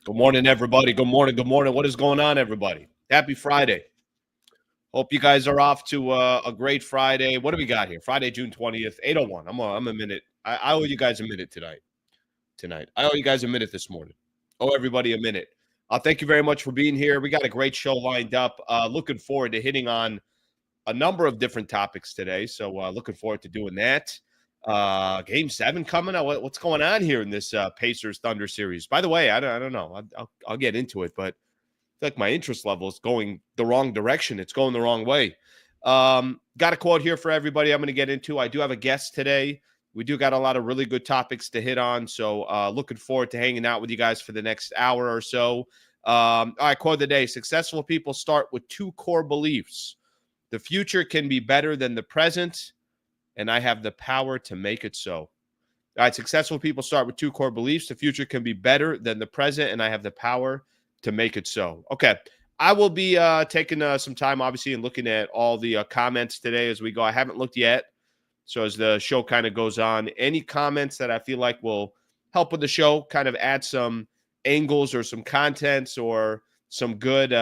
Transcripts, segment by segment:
Good morning, everybody. Good morning. Good morning. What is going on, everybody? Happy Friday. Hope you guys are off to a great Friday. What do we got here? Friday, June 20th, 8:01. I'm a minute. I owe you guys a minute tonight. I owe you guys a minute this morning. Owe everybody a minute. Thank you very much for being here. We got a great show lined up. Looking forward to hitting on a number of different topics today. So looking forward to doing that. Game 7 coming up. What's going on here in this Pacers Thunder series? By the way, I don't know. I'll get into it, but I feel like my interest level is going the wrong direction. It's going the wrong way. Got a quote here for everybody I'm going to get into. I do have a guest today. We do got a lot of really good topics to hit on. So looking forward to hanging out with you guys for the next hour or so. All right, quote of the day. Successful people start with 2 core beliefs. The future can be better than the present, and I have the power to make it so. All right, successful people start with 2 core beliefs. The future can be better than the present, and I have the power to make it so. Okay, I will be taking some time, obviously, and looking at all the comments today as we go. I haven't looked yet, so as the show kind of goes on, any comments that I feel like will help with the show, kind of add some angles or some contents or some good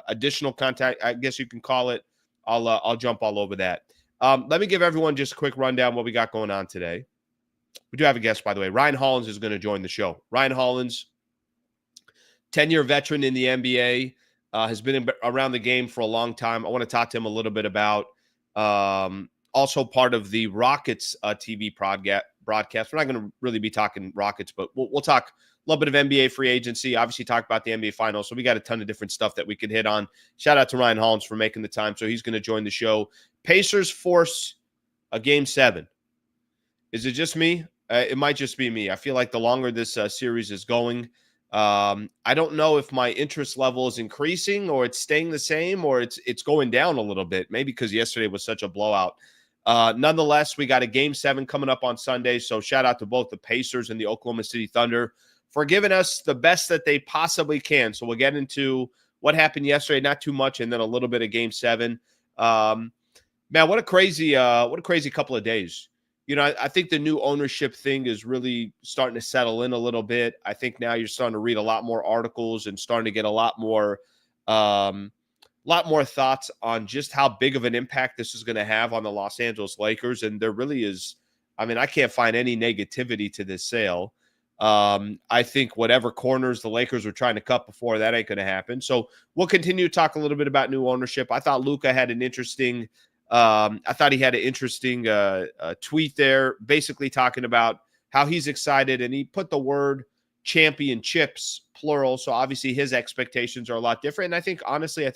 additional content, I guess you can call it. I'll jump all over that. Let me give everyone just a quick rundown what we got going on today. We do have a guest, by the way. Ryan Hollins is going to join the show. Ryan Hollins, 10-year veteran in the NBA, has been around the game for a long time. I want to talk to him a little bit about also part of the Rockets TV broadcast. We're not going to really be talking Rockets, but we'll talk a little bit of NBA free agency, obviously talk about the NBA Finals. So we got a ton of different stuff that we could hit on. Shout out to Ryan Hollins for making the time. So he's going to join the show. Pacers force a Game 7. Is it just me? It might just be me. I feel like the longer this series is going, I don't know if my interest level is increasing or it's staying the same or it's going down a little bit. Maybe because yesterday was such a blowout. Nonetheless, we got a Game 7 coming up on Sunday. So shout out to both the Pacers and the Oklahoma City Thunder for giving us the best that they possibly can. So we'll get into what happened yesterday, not too much, and then a little bit of Game 7. Man, what a crazy couple of days. You know, I think the new ownership thing is really starting to settle in a little bit. I think now you're starting to read a lot more articles and starting to get a lot more thoughts on just how big of an impact this is going to have on the Los Angeles Lakers. And there really is, I mean, I can't find any negativity to this sale. I think whatever corners the Lakers were trying to cut before, that ain't going to happen. So we'll continue to talk a little bit about new ownership. I thought Luka had an interesting tweet there, basically talking about how he's excited, and he put the word championships, plural. So obviously his expectations are a lot different. And I think, honestly,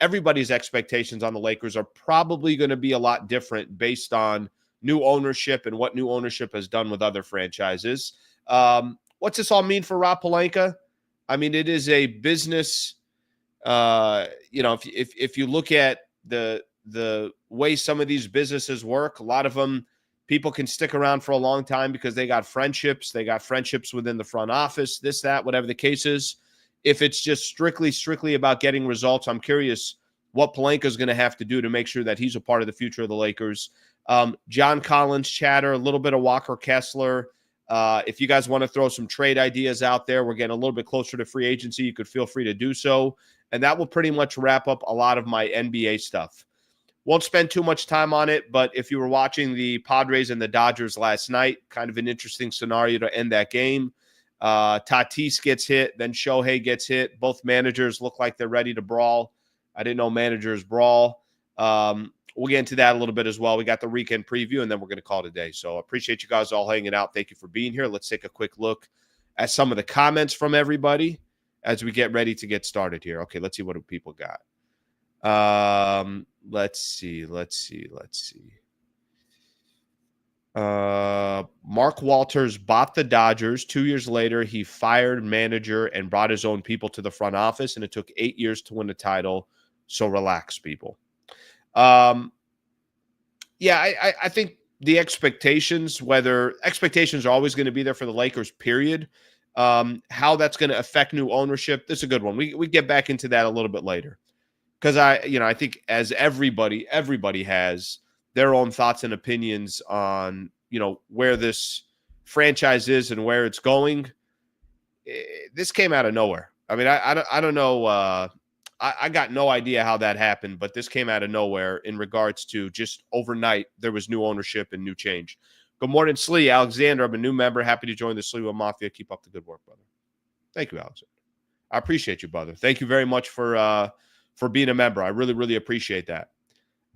everybody's expectations on the Lakers are probably going to be a lot different based on new ownership and what new ownership has done with other franchises. What's this all mean for Rob Pelinka? I mean, it is a business. If you look at the way some of these businesses work, a lot of them, people can stick around for a long time because they got friendships. They got friendships within the front office, this, that, whatever the case is. If it's just strictly about getting results, I'm curious what Pelinka is going to have to do to make sure that he's a part of the future of the Lakers. John Collins chatter, a little bit of Walker Kessler. If you guys want to throw some trade ideas out there, we're getting a little bit closer to free agency. You could feel free to do so. And that will pretty much wrap up a lot of my NBA stuff. Won't spend too much time on it, but if you were watching the Padres and the Dodgers last night, kind of an interesting scenario to end that game. Tatis gets hit, then Shohei gets hit. Both managers look like they're ready to brawl. I didn't know managers brawl. We'll get into that a little bit as well. We got the weekend preview, and then we're going to call it a day. So I appreciate you guys all hanging out. Thank you for being here. Let's take a quick look at some of the comments from everybody as we get ready to get started here. Okay, let's see what people got. Let's see. Mark Walters bought the Dodgers. 2 years later, he fired manager and brought his own people to the front office, and it took 8 years to win the title. So relax, people. I think the expectations are always going to be there for the Lakers, period. How that's going to affect new ownership, this is a good one. We get back into that a little bit later. Because I think as everybody has their own thoughts and opinions on, where this franchise is and where it's going. this came out of nowhere. I mean, I don't know. I got no idea how that happened, but this came out of nowhere in regards to just overnight. There was new ownership and new change. Good morning, Slee. Alexander, I'm a new member. Happy to join the Sleewa Mafia. Keep up the good work, brother. Thank you, Alexander. I appreciate you, brother. Thank you very much for being a member. I really, really appreciate that.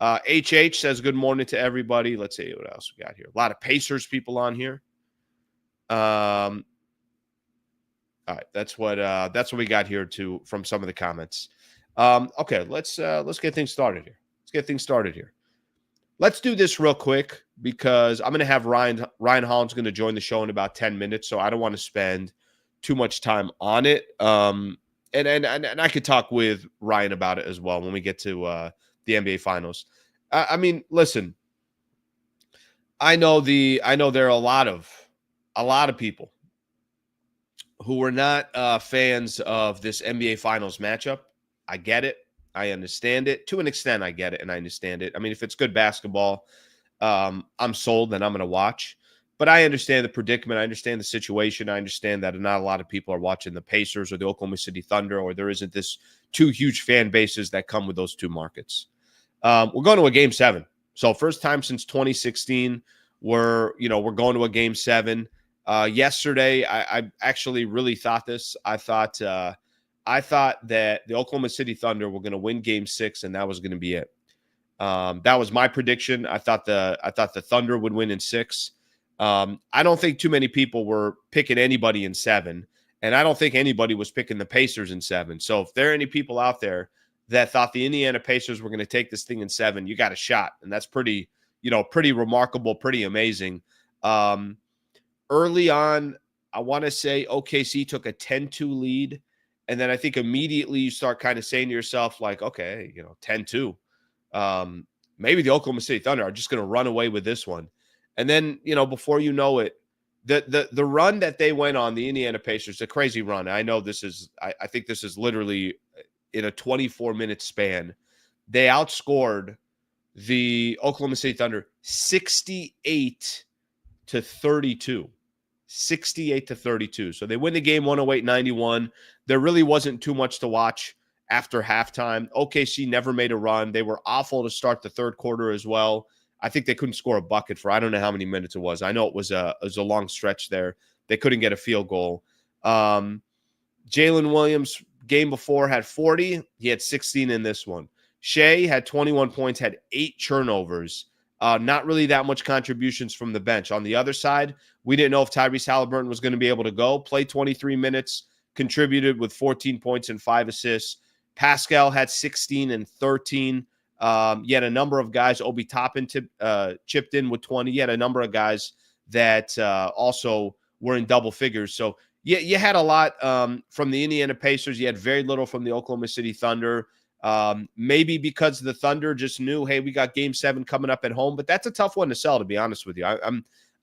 HH says good morning to everybody. Let's see what else we got here. A lot of Pacers people on here. All right, that's what we got here from some of the comments. Okay, let's get things started here. Let's do this real quick because I'm going to have Ryan Hollins going to join the show in about 10 minutes, so I don't want to spend too much time on it. And I could talk with Ryan about it as well when we get to the NBA Finals. I mean, listen, I know there are a lot of people who were not fans of this NBA Finals matchup. I get it. I understand it. To an extent, I get it and I understand it. I mean, if it's good basketball, I'm sold, then I'm going to watch. But I understand the predicament. I understand the situation. I understand that not a lot of people are watching the Pacers or the Oklahoma City Thunder, or there isn't this two huge fan bases that come with those two markets. We're going to a Game 7. So first time since 2016, we're going to a Game 7. Yesterday, I actually really thought this. I thought that the Oklahoma City Thunder were going to win Game 6, and that was going to be it. That was my prediction. I thought the Thunder would win in 6. I don't think too many people were picking anybody in 7, and I don't think anybody was picking the Pacers in 7. So if there are any people out there that thought the Indiana Pacers were going to take this thing in 7, you got a shot, and that's pretty remarkable, pretty amazing. Early on, I want to say OKC took a 10-2 lead, and then I think immediately you start kind of saying to yourself, like, okay, 10-2. Maybe the Oklahoma City Thunder are just going to run away with this one. And then, before you know it, the run that they went on, the Indiana Pacers, a crazy run. I know I think this is literally in a 24-minute span. They outscored the Oklahoma City Thunder 68-32. 68-32. So they win the game 108-91. There really wasn't too much to watch after halftime. OKC never made a run. They were awful to start the third quarter as well. I think they couldn't score a bucket for I don't know how many minutes it was. I know it was a long stretch there. They couldn't get a field goal. Jalen Williams, game before, had 40. He had 16 in this one. Shea had 21 points, had 8 turnovers. Not really that much contributions from the bench. On the other side, we didn't know if Tyrese Halliburton was going to be able to go. Play 23 minutes, contributed with 14 points and 5 assists. Pascal had 16 and 13. You had a number of guys. Obi Toppin chipped in with 20. You had a number of guys that also were in double figures. So you had a lot from the Indiana Pacers. You had very little from the Oklahoma City Thunder. Maybe because the Thunder just knew, hey, we got Game 7 coming up at home. But that's a tough one to sell, to be honest with you.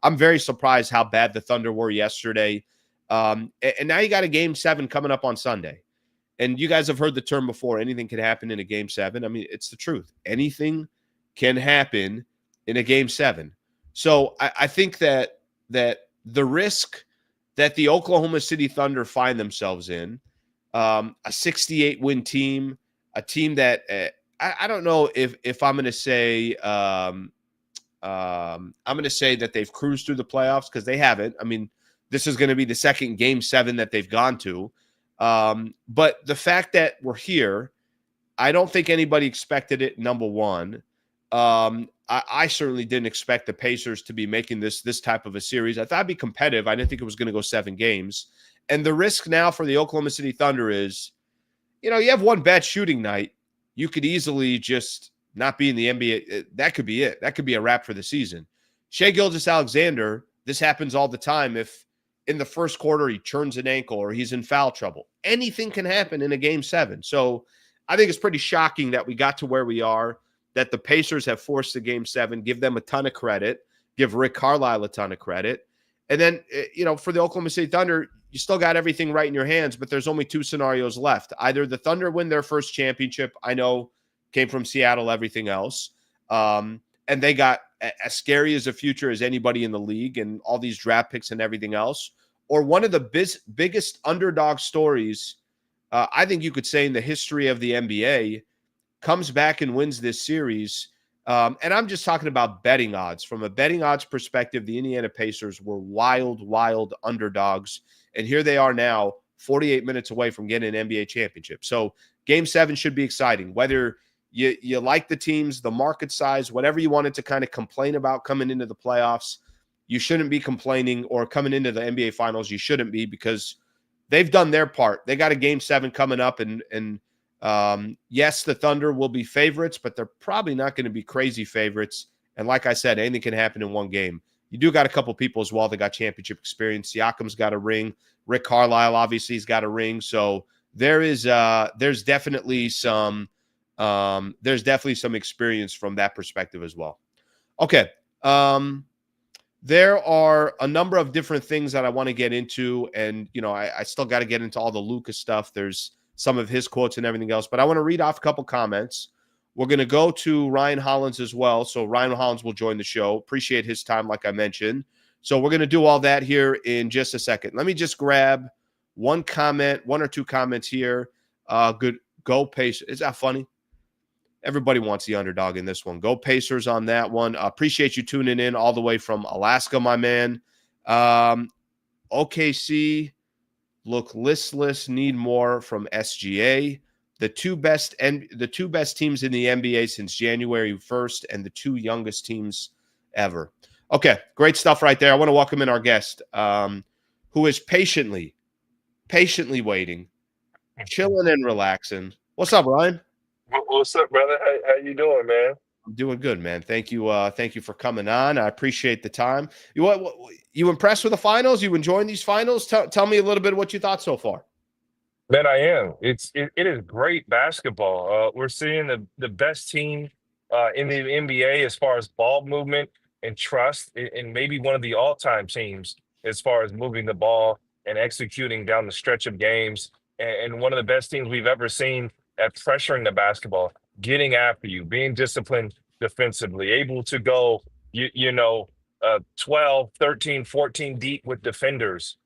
I'm very surprised how bad the Thunder were yesterday. And now you got a Game 7 coming up on Sunday. And you guys have heard the term before, anything can happen in a Game 7. I mean, it's the truth. Anything can happen in a Game 7. So I think that the risk that the Oklahoma City Thunder find themselves in, a 68-win team, a team that I don't know if I'm going to say I'm going to say that they've cruised through the playoffs, because they haven't. I mean, this is going to be the second Game 7 that they've gone to. But the fact that we're here, I don't think anybody expected it, number one. I certainly didn't expect the Pacers to be making this type of a series. I thought it'd be competitive. I didn't think it was going to go 7 games. And the risk now for the Oklahoma City Thunder is, you have one bad shooting night. You could easily just not be in the NBA. That could be it. That could be a wrap for the season. Shai Gilgeous-Alexander, this happens all the time. If in the first quarter he churns an ankle or he's in foul trouble, anything can happen in a Game 7. So I think it's pretty shocking that we got to where we are, that the Pacers have forced the Game 7, give them a ton of credit, give Rick Carlisle a ton of credit. And then, for the Oklahoma City Thunder, you still got everything right in your hands, but there's only 2 scenarios left. Either the Thunder win their first championship, I know came from Seattle, everything else, and they got as scary as a future as anybody in the league and all these draft picks and everything else, or one of the biggest underdog stories, I think you could say, in the history of the NBA, comes back and wins this series. And I'm just talking about betting odds. From a betting odds perspective, the Indiana Pacers were wild, wild underdogs. And here they are now, 48 minutes away from getting an NBA championship. So Game 7 should be exciting. Whether you like the teams, the market size, whatever you wanted to kind of complain about coming into the playoffs, you shouldn't be complaining, or coming into the NBA Finals, you shouldn't be, because they've done their part. They got a Game 7 coming up, and yes, the Thunder will be favorites, but they're probably not going to be crazy favorites. And like I said, anything can happen in one game. You do got a couple people as well that got championship experience. Siakam's got a ring. Rick Carlisle obviously has got a ring. So there's definitely some experience from that perspective as well. Okay. There are a number of different things that I want to get into, and I still got to get into all the Luka stuff. There's some of his quotes and everything else, but I want to read off a couple comments. We're going to go to Ryan Hollins as well. So Ryan Hollins will join the show. Appreciate his time, like I mentioned. So we're going to do all that here in just a second. Let me just grab one or two comments here. Good. Go Pacers. Is that funny? Everybody wants the underdog in this one. Go Pacers on that one. Appreciate you tuning in all the way from Alaska, my man. OKC look listless, need more from SGA. The two best teams in the NBA since January 1st, and the two youngest teams ever. Okay, great stuff right there. I want to welcome in our guest, who is patiently waiting, chilling and relaxing. What's up, Ryan? What's up, brother? How you doing, man? I'm doing good, man. Thank you for coming on. I appreciate the time. You impressed with the finals? You enjoying these finals? Tell me a little bit of what you thought so far. Man, I am. It is great basketball. We're seeing the best team in the NBA as far as ball movement and trust, and maybe one of the all-time teams as far as moving the ball and executing down the stretch of games, and one of the best teams we've ever seen at pressuring the basketball, getting after you, being disciplined defensively, able to go, 12, 13, 14 deep with defenders.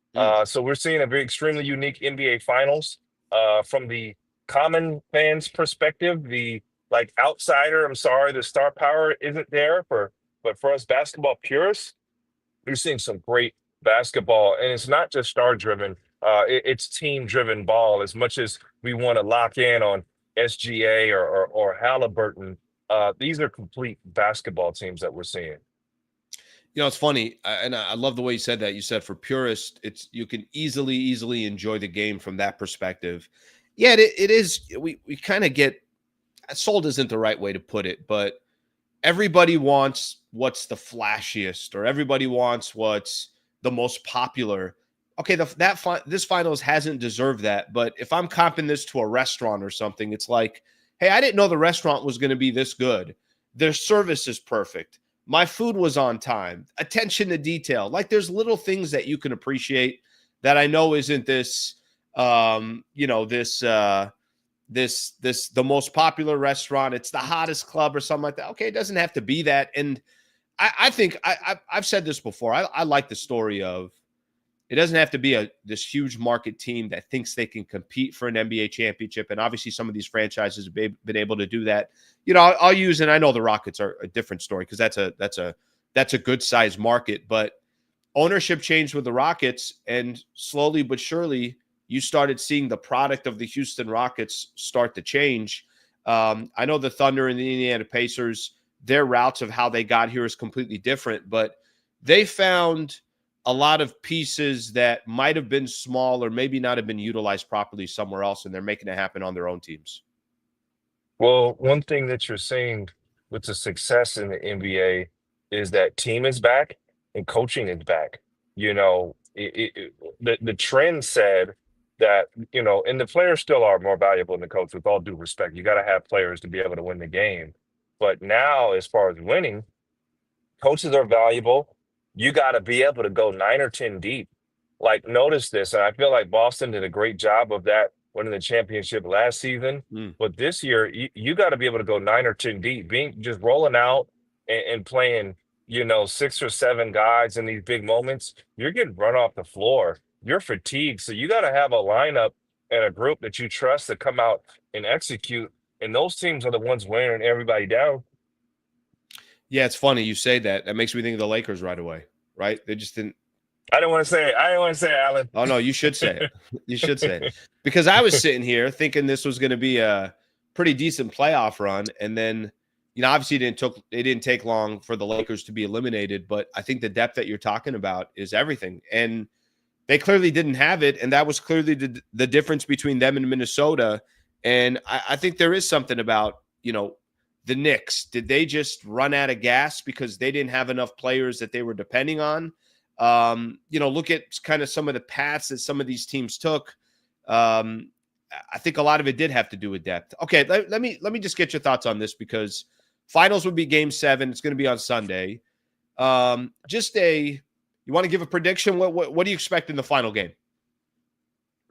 So we're seeing a very extremely unique NBA Finals. From the common fans' perspective, the outsider, I'm sorry, the star power isn't there but for us basketball purists, we're seeing some great basketball, and it's not just star driven. It's team driven ball. As much as we want to lock in on SGA or Halliburton, these are complete basketball teams that we're seeing. It's funny, and I love the way you said that. You said for purists, you can easily enjoy the game from that perspective. Yeah, it is. We kind of get sold isn't the right way to put it, but everybody wants what's the flashiest, or everybody wants what's the most popular. Okay, this finals hasn't deserved that, but if I'm comping this to a restaurant or something, it's like, hey, I didn't know the restaurant was going to be this good. Their service is perfect. My food was on time. Attention to detail. Like, there's little things that you can appreciate that I know isn't this, the most popular restaurant. It's the hottest club or something like that. Okay, it doesn't have to be that. And I think I've said this before. I like the story of, it doesn't have to be this huge market team that thinks they can compete for an NBA championship. And obviously some of these franchises have been able to do that. I'll use, and I know the Rockets are a different story because that's a good sized market, but ownership changed with the Rockets, and slowly but surely you started seeing the product of the Houston Rockets start to change. I know the Thunder and the Indiana Pacers, their routes of how they got here is completely different, but they found a lot of pieces that might have been small or maybe not have been utilized properly somewhere else, and they're making it happen on their own teams. Well, one thing that you're seeing with the success in the NBA is that team is back and coaching is back. The trend said that, and the players still are more valuable than the coach, with all due respect. You got to have players to be able to win the game. But now, as far as winning, coaches are valuable. You got to be able to go 9 or 10 deep. Notice this, and I feel like Boston did a great job of that winning the championship last season. But this year, you got to be able to go 9 or 10 deep, just rolling out and playing 6 or 7 guys in these big moments, you're getting run off the floor. You're fatigued. So you got to have a lineup and a group that you trust to come out and execute. And those teams are the ones wearing everybody down. Yeah, it's funny you say that. That makes me think of the Lakers right away, right? They just didn't. I didn't want to say it. I didn't want to say it, Alan. Oh no, you should say it. You should say it because I was sitting here thinking this was going to be a pretty decent playoff run, and then obviously it didn't take long for the Lakers to be eliminated, but I think the depth that you're talking about is everything, and they clearly didn't have it, and that was clearly the difference between them and Minnesota. And I think there is something about the Knicks. Did they just run out of gas because they didn't have enough players that they were depending on? Look at kind of some of the paths that some of these teams took. I think a lot of it did have to do with depth. Okay, let me just get your thoughts on this because finals would be Game 7. It's going to be on Sunday. You want to give a prediction? What do you expect in the final game?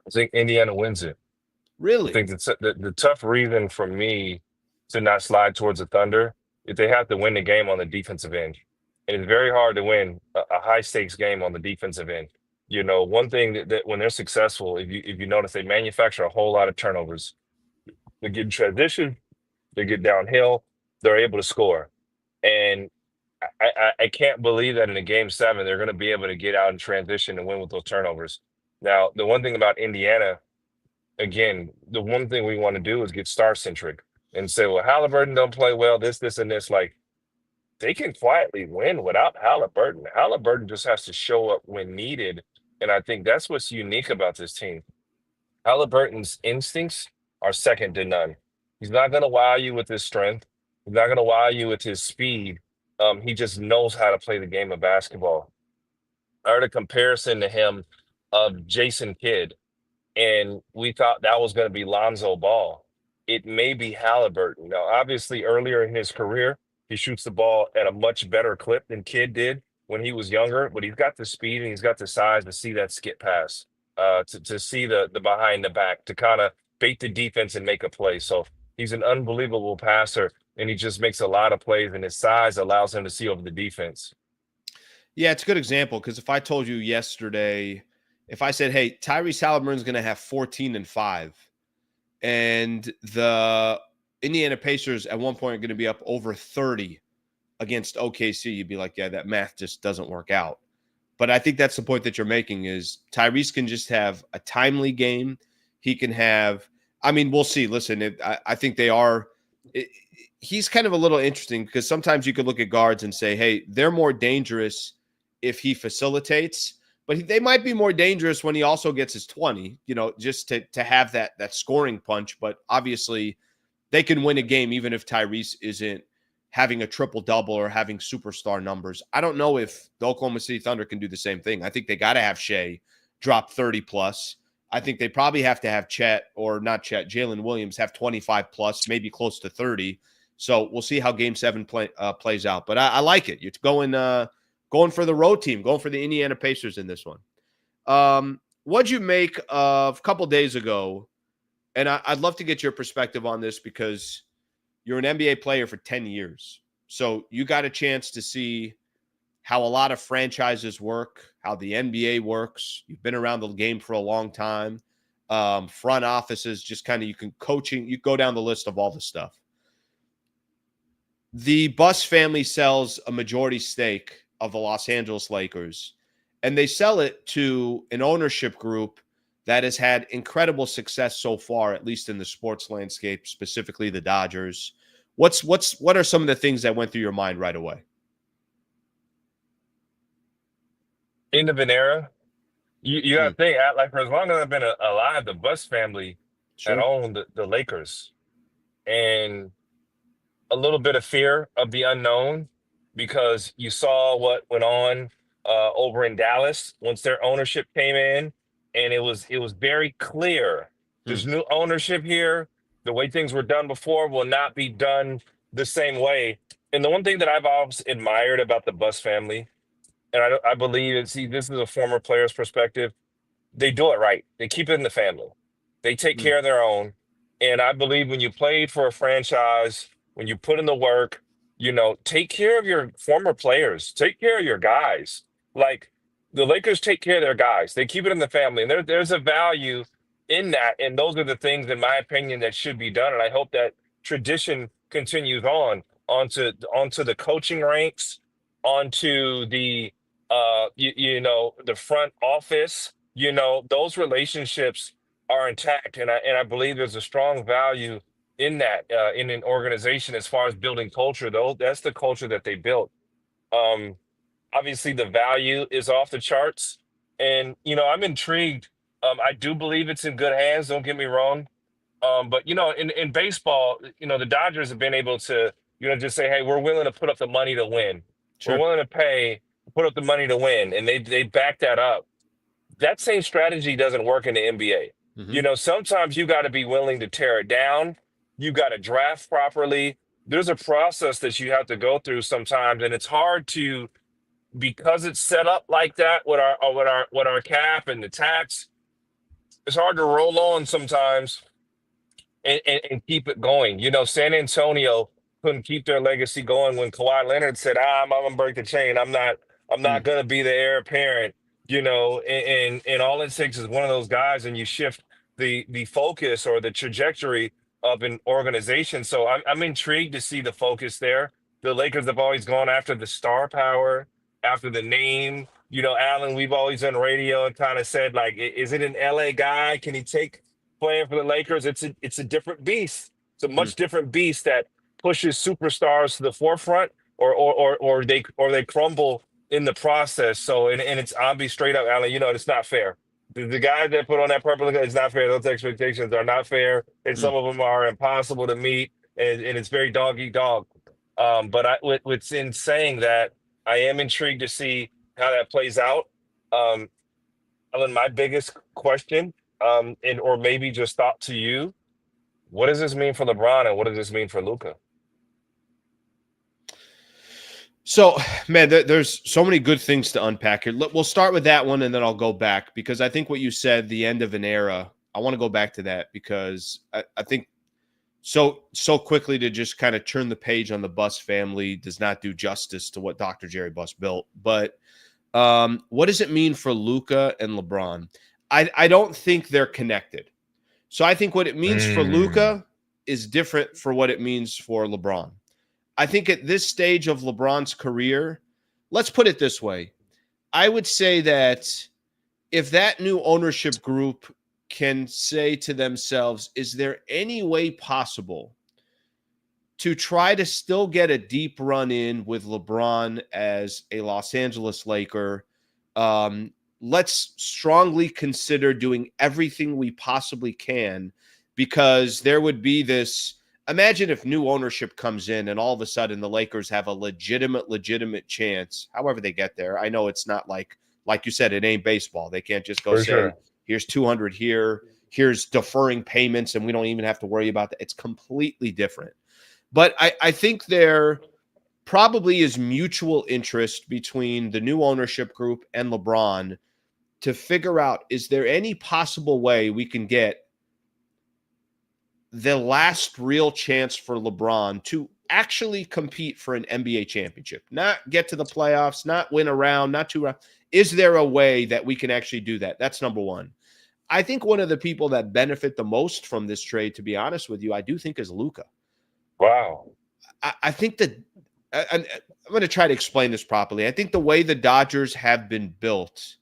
I think Indiana wins it. Really? I think the tough reason for me to not slide towards the Thunder is they have to win the game on the defensive end. And it's very hard to win a high stakes game on the defensive end. One thing that when they're successful, if you notice, they manufacture a whole lot of turnovers. They get in transition, they get downhill, they're able to score. And I can't believe that in a Game 7 they're going to be able to get out in transition and win with those turnovers. Now, the one thing about Indiana, again, the one thing we want to do is get star centric and say, well, Halliburton don't play well, this, and this. Like, they can quietly win without Halliburton. Halliburton just has to show up when needed. And I think that's what's unique about this team. Halliburton's instincts are second to none. He's not going to wow you with his strength. He's not going to wow you with his speed. He just knows how to play the game of basketball. I heard a comparison to him of Jason Kidd, and we thought that was going to be Lonzo Ball. It may be Halliburton. Now, obviously, earlier in his career, he shoots the ball at a much better clip than Kidd did when he was younger, but he's got the speed and he's got the size to see that skip pass, to see the behind the back, to kind of bait the defense and make a play. So he's an unbelievable passer, and he just makes a lot of plays, and his size allows him to see over the defense. Yeah, it's a good example because if I told you yesterday, if I said, hey, Tyrese Halliburton's going to have 14 and 5, and the Indiana Pacers at one point are going to be up over 30 against OKC, you'd be like, yeah, that math just doesn't work out. But I think that's the point that you're making is Tyrese can just have a timely game. He can have, we'll see. Listen, I think they are. He's kind of a little interesting because sometimes you could look at guards and say, hey, they're more dangerous if he facilitates, but they might be more dangerous when he also gets his 20, just to have that scoring punch. But obviously they can win a game even if Tyrese isn't having a triple-double or having superstar numbers. I don't know if the Oklahoma City Thunder can do the same thing. I think they got to have Shea drop 30+. I think they probably have to have Jalen Williams have 25+, maybe close to 30. So we'll see how Game 7 plays out. But I like it. You're going for the road team, going for the Indiana Pacers in this one. What'd you make of a couple days ago? And I'd love to get your perspective on this because you're an NBA player for 10 years. So you got a chance to see how a lot of franchises work, how the NBA works. You've been around the game for a long time. Front offices, just kind of you go down the list of all the stuff. The Buss family sells a majority stake of the Los Angeles Lakers, and they sell it to an ownership group that has had incredible success so far, at least in the sports landscape, specifically the Dodgers. What are some of the things that went through your mind right away? End of an era. You got to think, like, for as long as I've been alive, the Buss family had owned the Lakers. And a little bit of fear of the unknown because you saw what went on over in Dallas once their ownership came in, and it was very clear there's new ownership here. The way things were done before will not be done the same way. And the one thing that I've always admired about the Buss family, and I believe, this is a former player's perspective, they do it right. They keep it in the family. They take care of their own. And I believe when you played for a franchise, when you put in the work, take care of your former players, take care of your guys. Like the Lakers take care of their guys. They keep it in the family. And there's a value in that. And those are the things, in my opinion, that should be done. And I hope that tradition continues onto the coaching ranks, onto the the front office. Those relationships are intact. And I believe there's a strong value in that in an organization as far as building culture. Though that's the culture that they built. um Obviously the value is off the charts, and I'm intrigued. I do believe it's in good hands, don't get me wrong. But in baseball, the Dodgers have been able to just say, hey, we're willing to put up the money to win. We're Sure. willing to put up the money to win, and they back that up. That same strategy doesn't work in the NBA. Mm-hmm. Sometimes you got to be willing to tear it down. You got to draft properly. There's a process that you have to go through sometimes, and it's hard to, because it's set up like that with our cap and the tax. It's hard to roll on sometimes and keep it going. San Antonio couldn't keep their legacy going when Kawhi Leonard said, I'm gonna break the chain. I'm not gonna be the heir apparent. And all it takes is one of those guys, and you shift the focus or the trajectory of an organization. So I'm intrigued to see the focus there. The Lakers have always gone after the star power, after the name. Alan, we've always done radio and kind of said, like, is it an LA guy? Can he take playing for the Lakers? It's a different beast. It's a much different beast that pushes superstars to the forefront, or they crumble in the process. So and it's, I'll be straight up, Alan. It's not fair. The guys that put on that purple, it's not fair. Those expectations are not fair, and some of them are impossible to meet. And it's very dog eat dog. But what's in saying that, I am intrigued to see how that plays out. Um, Alan, my biggest question, and or maybe just thought to you, what does this mean for LeBron, and what does this mean for Luka? So, man, there's so many good things to unpack here. We'll start with that one, and then I'll go back, because I think what you said, the end of an era, I want to go back to that, because I think so quickly to just kind of turn the page on the Buss family does not do justice to what Dr. Jerry Buss built. But what does it mean for Luka and LeBron? I don't think they're connected. So I think what it means for Luka is different for what it means for LeBron. I think at this stage of LeBron's career, let's put it this way. I would say that if that new ownership group can say to themselves, is there any way possible to try to still get a deep run in with LeBron as a Los Angeles Laker? Let's strongly consider doing everything we possibly can, because there would be this. Imagine if new ownership comes in and all of a sudden the Lakers have a legitimate chance, however they get there. I know it's not like you said, it ain't baseball. They can't just go For say, sure. here's 200 here, here's deferring payments, and we don't even have to worry about that. It's completely different. But I think there probably is mutual interest between the new ownership group and LeBron to figure out, is there any possible way we can get the last real chance for LeBron to actually compete for an NBA championship, not get to the playoffs, not win a round, not two rounds. Is there a way that we can actually do that? That's number one. I think one of the people that benefit the most from this trade, to be honest with you, I do think is Luka. Wow. I think that I'm going to try to explain this properly. I think the way the Dodgers have been built,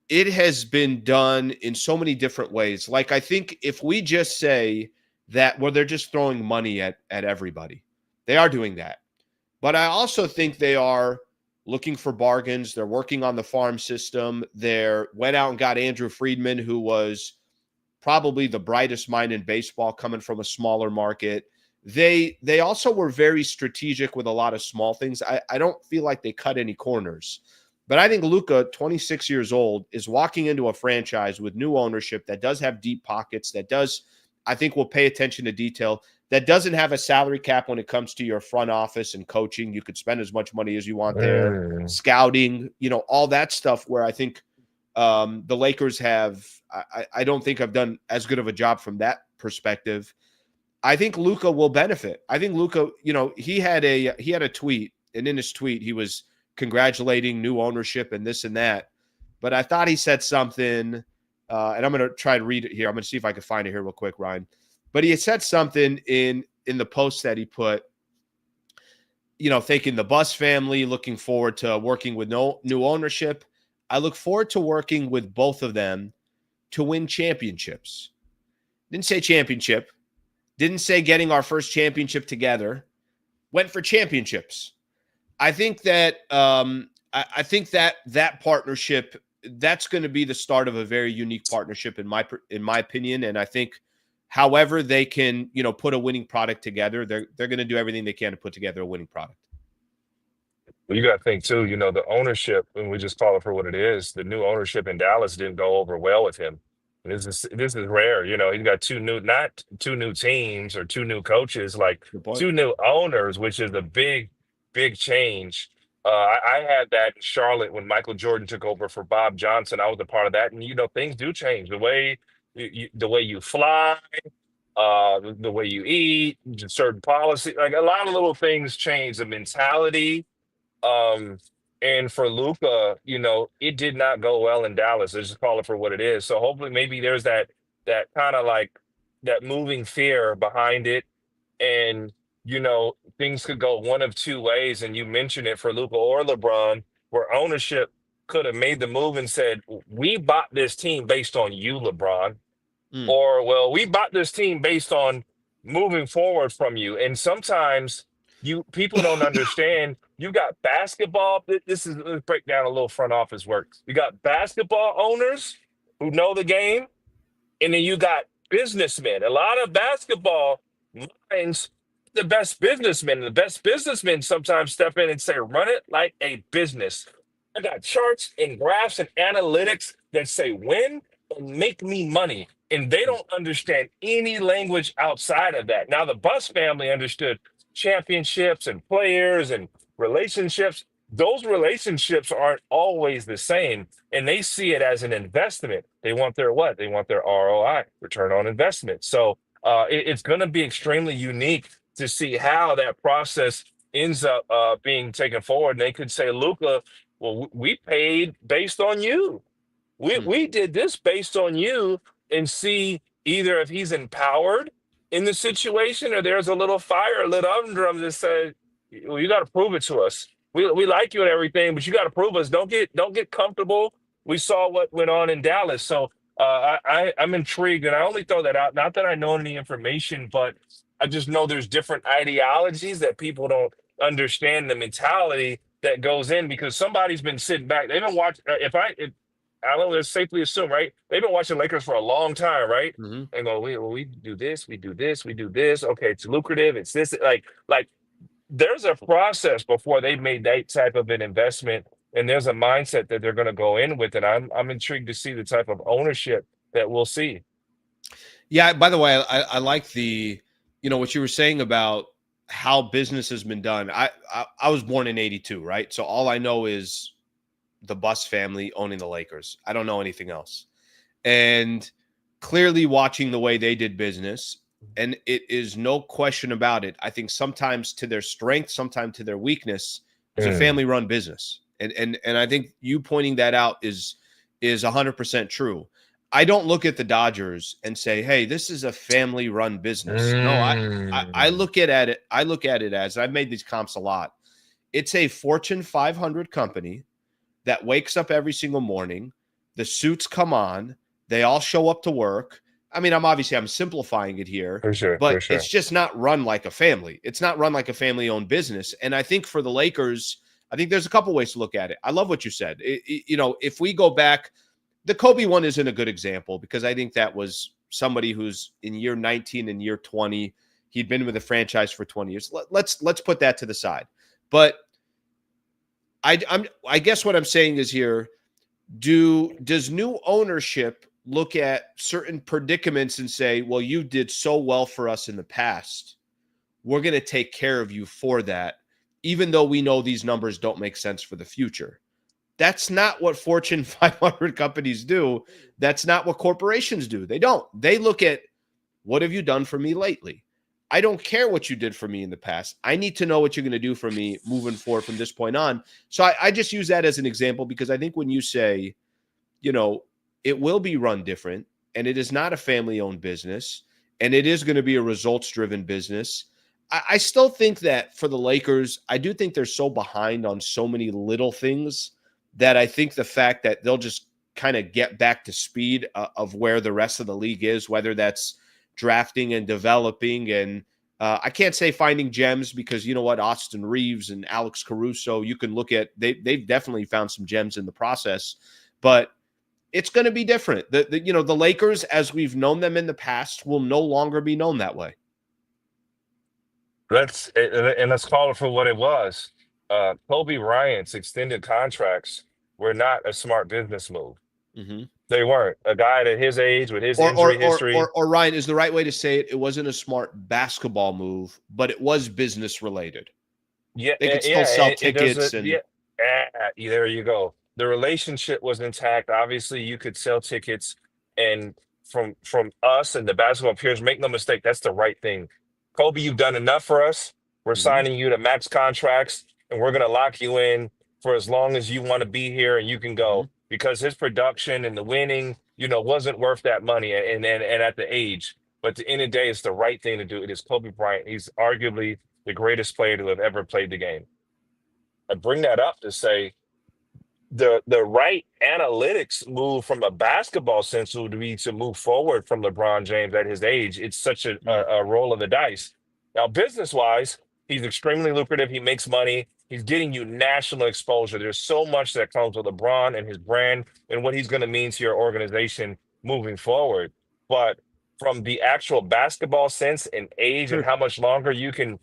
it has been done in so many different ways. Like, I think if we just say that, well, they're just throwing money at everybody, they are doing that. But I also think they are looking for bargains. They're working on the farm system. They went out and got Andrew Friedman, who was probably the brightest mind in baseball, coming from a smaller market. They also were very strategic with a lot of small things. I don't feel like they cut any corners. But I think Luka, 26 years old, is walking into a franchise with new ownership that does have deep pockets, that does, I think, will pay attention to detail, that doesn't have a salary cap when it comes to your front office and coaching. You could spend as much money as you want there, scouting, all that stuff, where I think the Lakers have, I don't think have done as good of a job from that perspective. I think Luka will benefit. I think Luka, he had a tweet, and in his tweet he was congratulating new ownership and this and that. But I thought he said something, and I'm going to try to read it here. I'm going to see if I can find it here real quick, Ryan. But he had said something in the post that he put, thanking the Bus family, looking forward to working with new ownership. I look forward to working with both of them to win championships. Didn't say championship. Didn't say getting our first championship together. Went for championships. I think that that partnership, that's going to be the start of a very unique partnership in my opinion. And I think, however they can, put a winning product together, they're going to do everything they can to put together a winning product. Well, you got to think too, the ownership, and we just call it for what it is. The new ownership in Dallas didn't go over well with him. This is rare. He's got not two new teams or two new coaches, like two new owners, which is a big, big change. I had that in Charlotte when Michael Jordan took over for Bob Johnson. I was a part of that, and things do change. The way you fly, the way you eat, certain policy, like a lot of little things change. The mentality. And for Luka, it did not go well in Dallas. Let's just call it for what it is. So hopefully maybe there's that kind of like that moving fear behind it. And, things could go one of two ways. And you mentioned it for Luka or LeBron, where ownership could have made the move and said, we bought this team based on you, LeBron. Or, well, we bought this team based on moving forward from you. And sometimes people don't understand. You got basketball. Let's break down a little front office work. You got basketball owners who know the game, and then you got businessmen. A lot of basketball minds, the best businessmen. The best businessmen sometimes step in and say, run it like a business. I got charts and graphs and analytics that say win and make me money. And they don't understand any language outside of that. Now, the Bus family understood championships and players and relationships. Those relationships aren't always the same, and they see it as an investment. They want their what? They want their ROI, return on investment. So it's going to be extremely unique to see how that process ends up being taken forward. And they could say, Luka, well, we paid based on you. We did this based on you, and see either if he's empowered in the situation, or there's a little fire lit under him that says, well, you got to prove it to us. We like you and everything, but you got to prove us. Don't get comfortable. We saw what went on in Dallas. So I'm intrigued, and I only throw that out, not that I know any information, but I just know there's different ideologies that people don't understand, the mentality that goes in, because somebody's been sitting back. They've been watching. I don't know, safely assume, right? They've been watching Lakers for a long time, right? Mm-hmm. And go, we do this, we do this, we do this. Okay, it's lucrative. It's this, like there's a process before they made that type of an investment, and there's a mindset that they're going to go in with. And I'm intrigued to see the type of ownership that we'll see. Yeah. By the way, I like the, what you were saying about how business has been done. I was born in '82, right? So all I know is the Bus family owning the Lakers. I don't know anything else. And clearly watching the way they did business, and it is no question about it. I think sometimes to their strength, sometimes to their weakness, it's a family-run business. And I think you pointing that out is 100% true. I don't look at the Dodgers and say, hey, this is a family-run business. No, I look at it. I look at it as, I've made these comps a lot. It's a Fortune 500 company that wakes up every single morning. The suits come on. They all show up to work. I mean, I'm simplifying it here, but it's just not run like a family. It's not run like a family-owned business. And I think for the Lakers, I think there's a couple ways to look at it. I love what you said. If we go back, the Kobe one isn't a good example, because I think that was somebody who's in year 19 and year 20. He'd been with the franchise for 20 years. Let's put that to the side. But I guess what I'm saying is here, does new ownership look at certain predicaments and say, well, you did so well for us in the past, we're going to take care of you for that, even though we know these numbers don't make sense for the future? That's not what Fortune 500 companies do. That's not what corporations do. They don't. They look at, what have you done for me lately? I don't care what you did for me in the past. I need to know what you're going to do for me moving forward from this point on. So I just use that as an example because I think when you say, it will be run different and it is not a family-owned business and it is going to be a results-driven business, I still think that for the Lakers, I do think they're so behind on so many little things that I think the fact that they'll just kind of get back to speed of where the rest of the league is, whether that's drafting and developing. And I can't say finding gems because you know what, Austin Reeves and Alex Caruso, you can look at, they've definitely found some gems in the process, but it's going to be different. The Lakers, as we've known them in the past, will no longer be known that way. Let's call it for what it was. Kobe Bryant's extended contracts were not a smart business move. Mm-hmm. They weren't. A guy at his age with his injury history. Or Ryan, is the right way to say it? It wasn't a smart basketball move, but it was business related. Yeah, they could still sell tickets. There you go. The relationship was intact. Obviously, you could sell tickets, and from us and the basketball peers, make no mistake, that's the right thing. Kobe, you've done enough for us. We're signing you to max contracts, and we're going to lock you in for as long as you want to be here and you can go. Because his production and the winning, wasn't worth that money and at the age. But at the end of the day, it's the right thing to do. It is Kobe Bryant. He's arguably the greatest player to have ever played the game. I bring that up to say the right analytics move from a basketball sense would be to move forward from LeBron James at his age. It's such a roll of the dice. Now, business-wise, he's extremely lucrative. He makes money. He's getting you national exposure. There's so much that comes with LeBron and his brand and what he's going to mean to your organization moving forward. But from the actual basketball sense and age and how much longer you can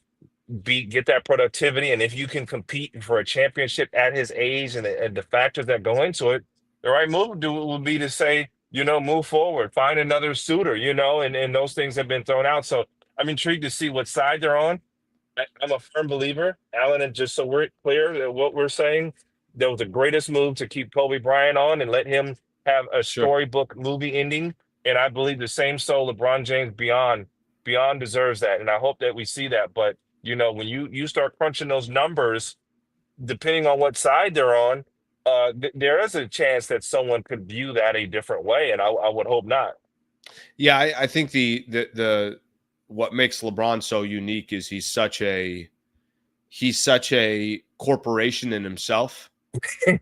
get that productivity, and if you can compete for a championship at his age and the factors that go into it, the right move would be to say, move forward, find another suitor, and those things have been thrown out. So I'm intrigued to see what side they're on. I'm a firm believer, Alan, and just so we're clear that what we're saying, that was the greatest move to keep Kobe Bryant on and let him have a storybook movie ending. And I believe the same soul LeBron James beyond deserves that. And I hope that we see that. But, when you start crunching those numbers, depending on what side they're on, there is a chance that someone could view that a different way. And I would hope not. Yeah, I think the what makes LeBron so unique is he's such a corporation in himself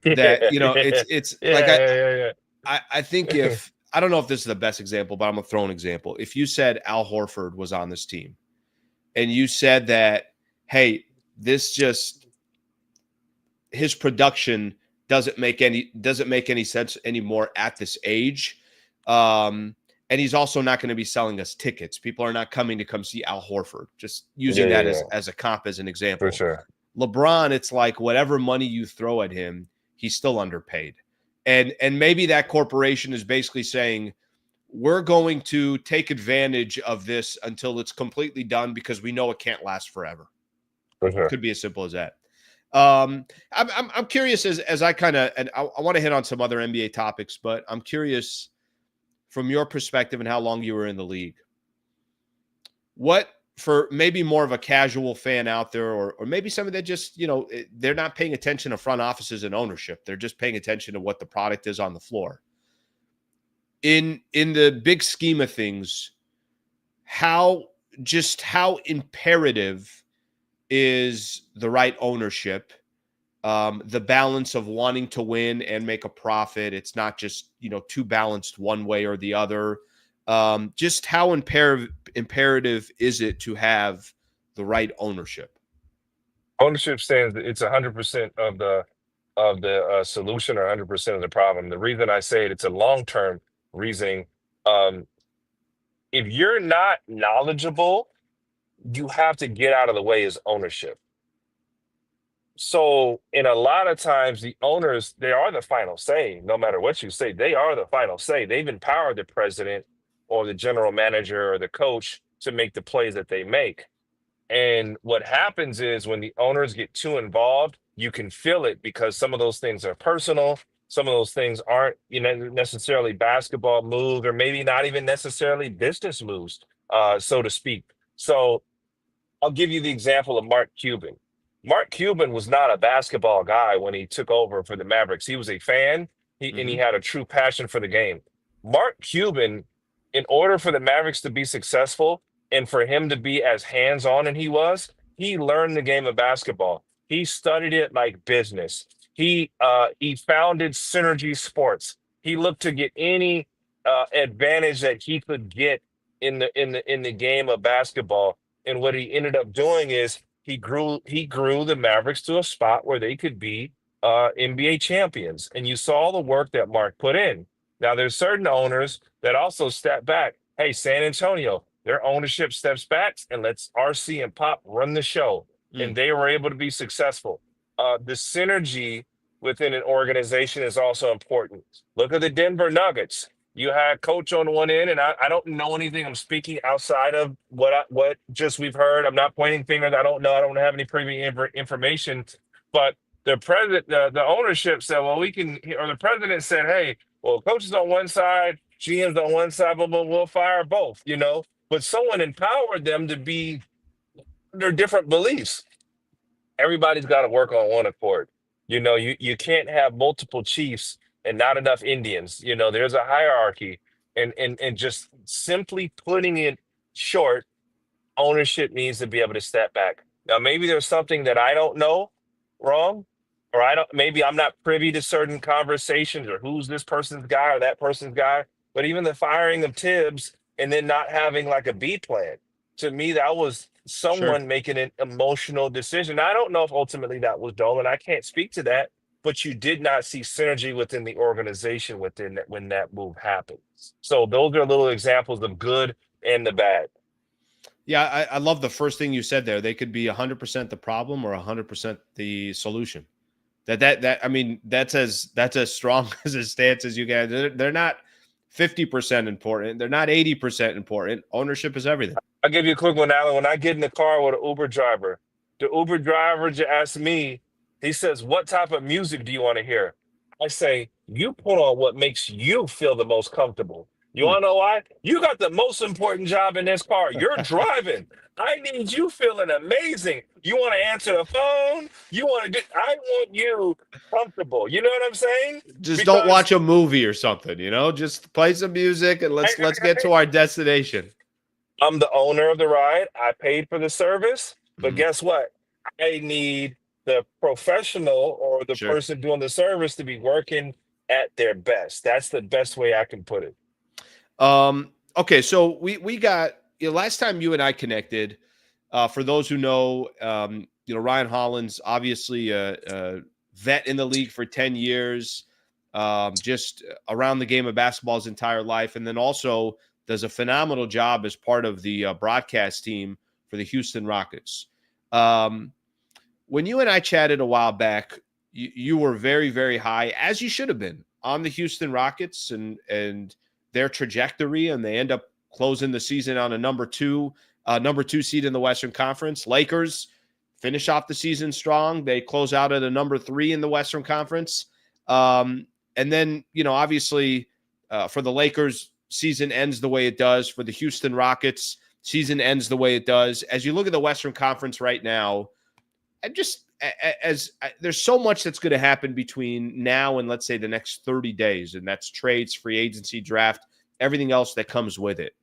that it's I think if I don't know if this is the best example, but I'm gonna throw an example. If you said Al Horford was on this team and you said that, hey, his production doesn't make any sense anymore at this age. And he's also not going to be selling us tickets. People are not coming to come see Al Horford. Just using that as a comp, as an example. For sure. LeBron, it's like whatever money you throw at him, he's still underpaid. And maybe that corporation is basically saying, we're going to take advantage of this until it's completely done because we know it can't last forever. For sure. It could be as simple as that. I'm curious as I kind of, and I want to hit on some other NBA topics, but I'm curious from your perspective and how long you were in the league, what for maybe more of a casual fan out there, or maybe somebody that just, they're not paying attention to front offices and ownership. They're just paying attention to what the product is on the floor. In the big scheme of things, how imperative is the right ownership? The balance of wanting to win and make a profit. It's not just, too balanced one way or the other. Just how imperative is it to have the right ownership? Ownership stands, it's 100% of the solution or 100% of the problem. The reason I say it's a long-term reasoning. If you're not knowledgeable, you have to get out of the way as ownership. So in a lot of times, the owners, they are the final say. No matter what you say, they are the final say. They've empowered the president or the general manager or the coach to make the plays that they make. And what happens is when the owners get too involved, you can feel it because some of those things are personal. Some of those things aren't, necessarily basketball moves, or maybe not even necessarily business moves, so to speak. So I'll give you the example of Mark Cuban. Mark Cuban was not a basketball guy when he took over for the Mavericks. He was a fan, and he Hmm. had a true passion for the game. Mark Cuban, in order for the Mavericks to be successful and for him to be as hands-on as he was, he learned the game of basketball. He studied it like business. He founded Synergy Sports. He looked to get any advantage that he could get in the game of basketball. And what he ended up doing is he grew the Mavericks to a spot where they could be NBA champions. And you saw the work that Mark put in. Now there's certain owners that also step back. Hey, San Antonio, their ownership steps back and lets RC and Pop run the show. And Mm. they were able to be successful. The synergy within an organization is also important. Look at the Denver Nuggets. You had coach on one end, and I don't know anything. I'm speaking outside of what just we've heard. I'm not pointing fingers. I don't know. I don't have any previous information. But the president, the ownership said, well, we can, or the president said, hey, well, coaches on one side, GMs on one side, but we'll fire both, But someone empowered them to be their different beliefs. Everybody's got to work on one accord. You can't have multiple chiefs and not enough Indians. There's a hierarchy, and just simply putting it short, ownership needs to be able to step back. Now, maybe there's something that I don't know wrong, or maybe I'm not privy to certain conversations or who's this person's guy or that person's guy. But even the firing of Tibbs and then not having like a B plan, to me, that was Sure. someone making an emotional decision. I don't know if ultimately that was Dolan. I can't speak to that, but you did not see synergy within the organization within that when that move happened. So those are little examples of good and the bad. Yeah, I love the first thing you said there. They could be 100% the problem or 100% the solution. That I mean, that's as strong as a stance as you get. They're not 50% important. They're not 80% important. Ownership is everything. I'll give you a quick one, Alan. When I get in the car with an Uber driver, the Uber driver just asks me, he says, what type of music do you want to hear? I say, you put on what makes you feel the most comfortable. You Hmm. want to know why? You got the most important job in this car. You're driving. I need you feeling amazing. You want to answer the phone? I want you comfortable. You know what I'm saying? Just don't Because watch a movie or something, Just play some music and let's get to our destination. I'm the owner of the ride. I paid for the service, but Mhm. guess what? I need the professional or the Sure. person doing the service to be working at their best. That's the best way I can put it. Okay, so we got last time you and I connected. For those who know, Ryan Hollins, obviously a vet in the league for 10 years, just around the game of basketball his entire life, and then also does a phenomenal job as part of the broadcast team for the Houston Rockets. Um, when you and I chatted a while back, you were very, very high, as you should have been, on the Houston Rockets and their trajectory, and they end up closing the season on a number two seed in the Western Conference. Lakers finish off the season strong. They close out at a number 3 in the Western Conference. And then, obviously, for the Lakers, season ends the way it does. For the Houston Rockets, season ends the way it does. As you look at the Western Conference right now, and just as there's so much that's going to happen between now and let's say the next 30 days, and that's trades, free agency, draft, everything else that comes with it.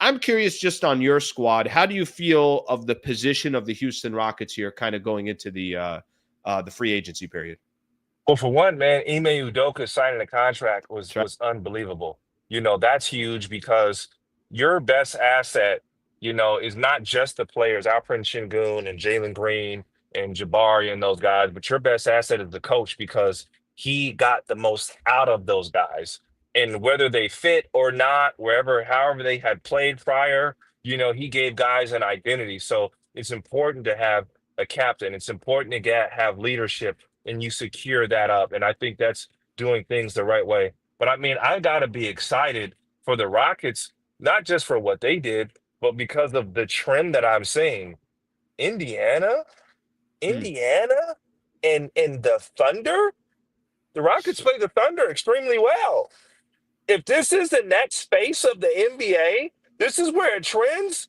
I'm curious just on your squad, how do you feel of the position of the Houston Rockets here kind of going into the free agency period? Well, for one, man, Ime Udoka signing a contract was That's right. was unbelievable. That's huge because your best asset, is not just the players, Alperen Şengün and Jalen Green and Jabari and those guys, but your best asset is the coach because he got the most out of those guys. And whether they fit or not, however they had played prior, he gave guys an identity. So it's important to have a captain. It's important to have leadership and you secure that up. And I think that's doing things the right way. But I mean, I got to be excited for the Rockets, not just for what they did, but because of the trend that I'm seeing. Indiana, Hmm. Indiana, and the Thunder. The Rockets play the Thunder extremely well. If this is the next space of the NBA, this is where it trends.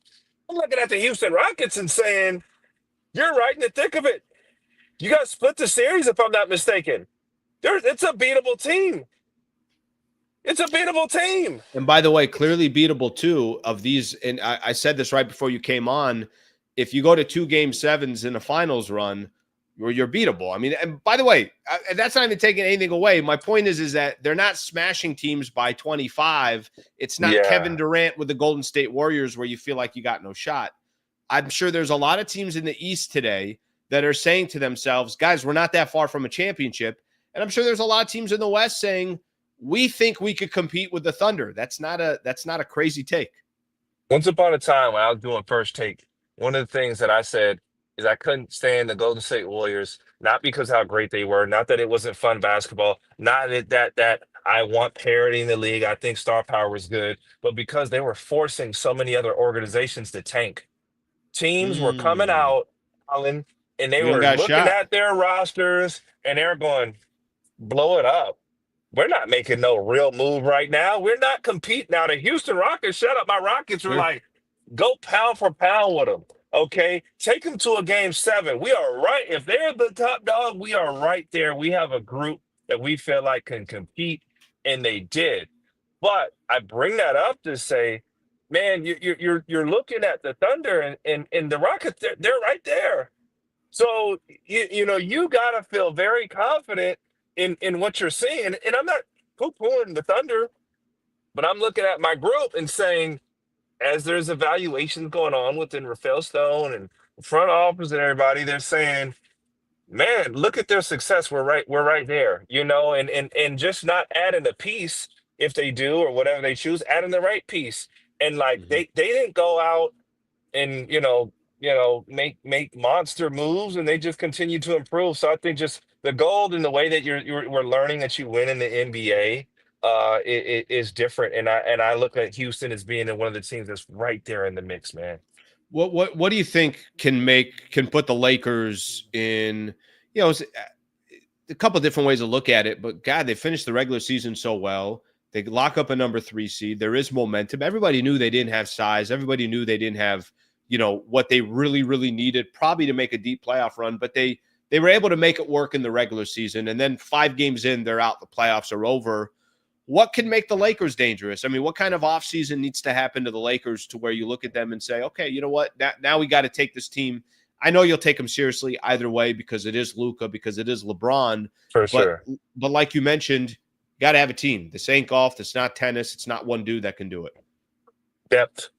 I'm looking at the Houston Rockets and saying, you're right in the thick of it. You guys split the series, if I'm not mistaken. It's a beatable team. It's a beatable team. And by the way, clearly beatable too of these. And I said this right before you came on. If you go to 2 game sevens in a finals run, you're beatable. I mean, and by the way, that's not even taking anything away. My point is that they're not smashing teams by 25. It's not Kevin Yeah. Durant with the Golden State Warriors where you feel like you got no shot. I'm sure there's a lot of teams in the East today that are saying to themselves, guys, we're not that far from a championship. And I'm sure there's a lot of teams in the West saying, we think we could compete with the Thunder. That's not a crazy take. Once upon a time when I was doing First Take, one of the things that I said is I couldn't stand the Golden State Warriors, not because how great they were, not that it wasn't fun basketball, not that I want parity in the league. I think star power was good, but because they were forcing so many other organizations to tank. Teams were coming out, Alan, and they We don't were got a looking shot. at their rosters and they're going, blow it up. We're not making no real move right now. We're not competing. Now, the Houston Rockets, shut up, my Rockets were Sure. like, go pound for pound with them. Okay. Take them to a game 7. We are right. If they're the top dog, we are right there. We have a group that we feel like can compete, and they did. But I bring that up to say, man, you're looking at the Thunder and the Rockets, they're right there. So you gotta feel very confident in what you're seeing. And I'm not poo-pooing the Thunder, but I'm looking at my group and saying, as there's evaluations going on within Rafael Stone and front office and everybody, they're saying, man, look at their success. We're right there, and just not adding a piece if they do or whatever they choose, adding the right piece. And like they didn't go out and make monster moves, and they just continue to improve. So I think just the gold and the way that we're learning that you win in the NBA is different. And I look at Houston as being one of the teams that's right there in the mix, man. What do you think can put the Lakers in? It's a couple of different ways to look at it, but God, they finished the regular season so well. They lock up a number 3 seed. There is momentum. Everybody knew they didn't have size. Everybody knew they didn't have, what they really, really needed probably to make a deep playoff run, but they were able to make it work in the regular season. And then 5 games in, they're out. The playoffs are over. What can make the Lakers dangerous? I mean, what kind of offseason needs to happen to the Lakers to where you look at them and say, okay, you know what? Now we got to take this team. I know you'll take them seriously either way because it is Luka, because it is LeBron. For sure. But like you mentioned, got to have a team. This ain't golf. It's not tennis. It's not one dude that can do it. Depth.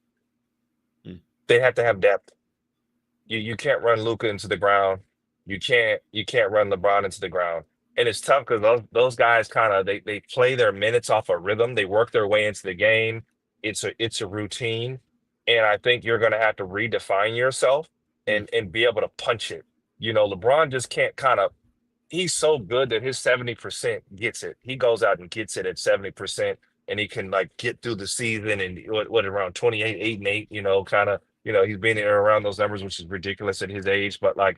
They have to have depth. You can't run Luka into the ground. You can't run LeBron into the ground. And it's tough because those guys kind of they play their minutes off a rhythm. They work their way into the game. It's a routine. And I think you're gonna have to redefine yourself and be able to punch it. LeBron just can't he's so good that his 70% gets it. He goes out and gets it at 70%, and he can like get through the season and what around 28, 8 and 8, he's been around those numbers, which is ridiculous at his age. But like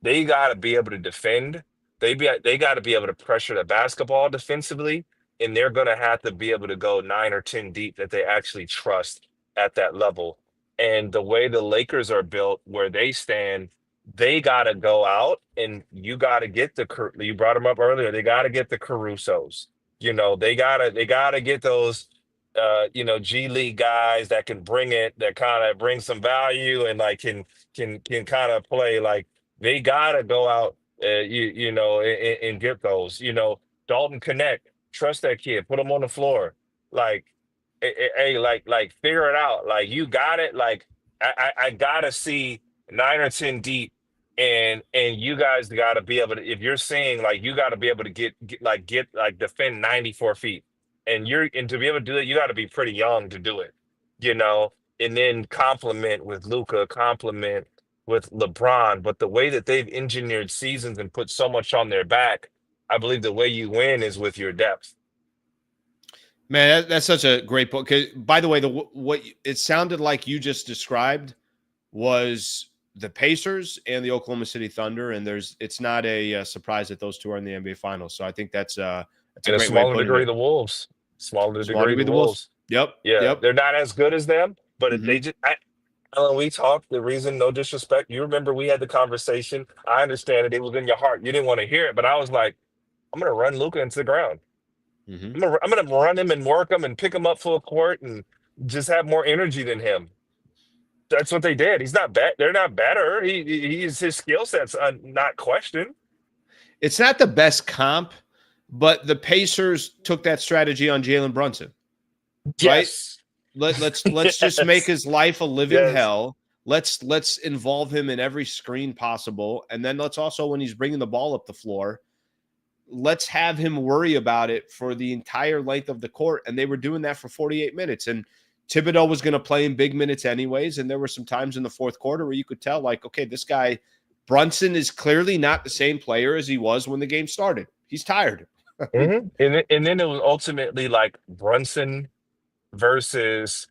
they gotta be able to defend. They got to be able to pressure the basketball defensively, and they're going to have to be able to go 9 or 10 deep that they actually trust at that level. And the way the Lakers are built, where they stand, they got to go out and you got to get you brought them up earlier. They got to get the Carusos. They gotta get those G League guys that can that kind of bring some value and like can kind of play. Like they gotta go out and get those. Dalton Connect, trust that kid, put him on the floor. Like, hey, like figure it out. Like you got it. Like I gotta see 9 or 10 deep, and you guys gotta be able to. If you're saying like you gotta be able to get defend 94 feet, and to be able to do it, you got to be pretty young to do it. And then complement with Luka, complement with LeBron, but the way that they've engineered seasons and put so much on their back, I believe the way you win is with your depth. Man, that's such a great book. By the way, what it sounded like you just described was the Pacers and the Oklahoma City Thunder, and it's not a surprise that those two are in the NBA Finals. So I think that's a and great a smaller way degree the Wolves. Smaller degree the Wolves. Yep. Yeah, Yep. they're not as good as them, but they just Alan, we talked. The reason, no disrespect, you remember we had the conversation. I understand it. It was in your heart. You didn't want to hear it, but I was like, I'm going to run Luka into the ground. Mm-hmm. I'm gonna run him and work him and pick him up full court and just have more energy than him. That's what they did. He's not bad. They're not better. He's his skill set's not questioned. It's not the best comp, but the Pacers took that strategy on Jalen Brunson, right? Yes. Let's just make Yes. his life a living Yes. hell. Let's involve him in every screen possible, and then let's also, when he's bringing the ball up the floor, let's have him worry about it for the entire length of the court. And they were doing that for 48 minutes. And Thibodeau was going to play in big minutes anyways. And there were some times in the fourth quarter where you could tell, like, okay, this guy Brunson is clearly not the same player as he was when the game started. He's tired. And then it was ultimately like Brunson versus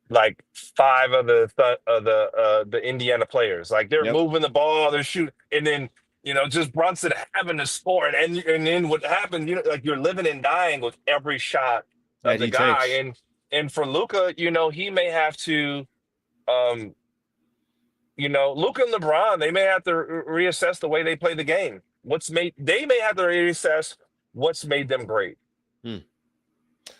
like five of the Indiana players. Like they're Yep. moving the ball, they're shooting, and then just Brunson having to score, and then what happened? Like you're living and dying with every shot of That the he guy, takes. and for Luka, he may have to, um, Luka and LeBron, they may have to reassess the way they play the game. They may have to reassess what's made them great, Hmm. and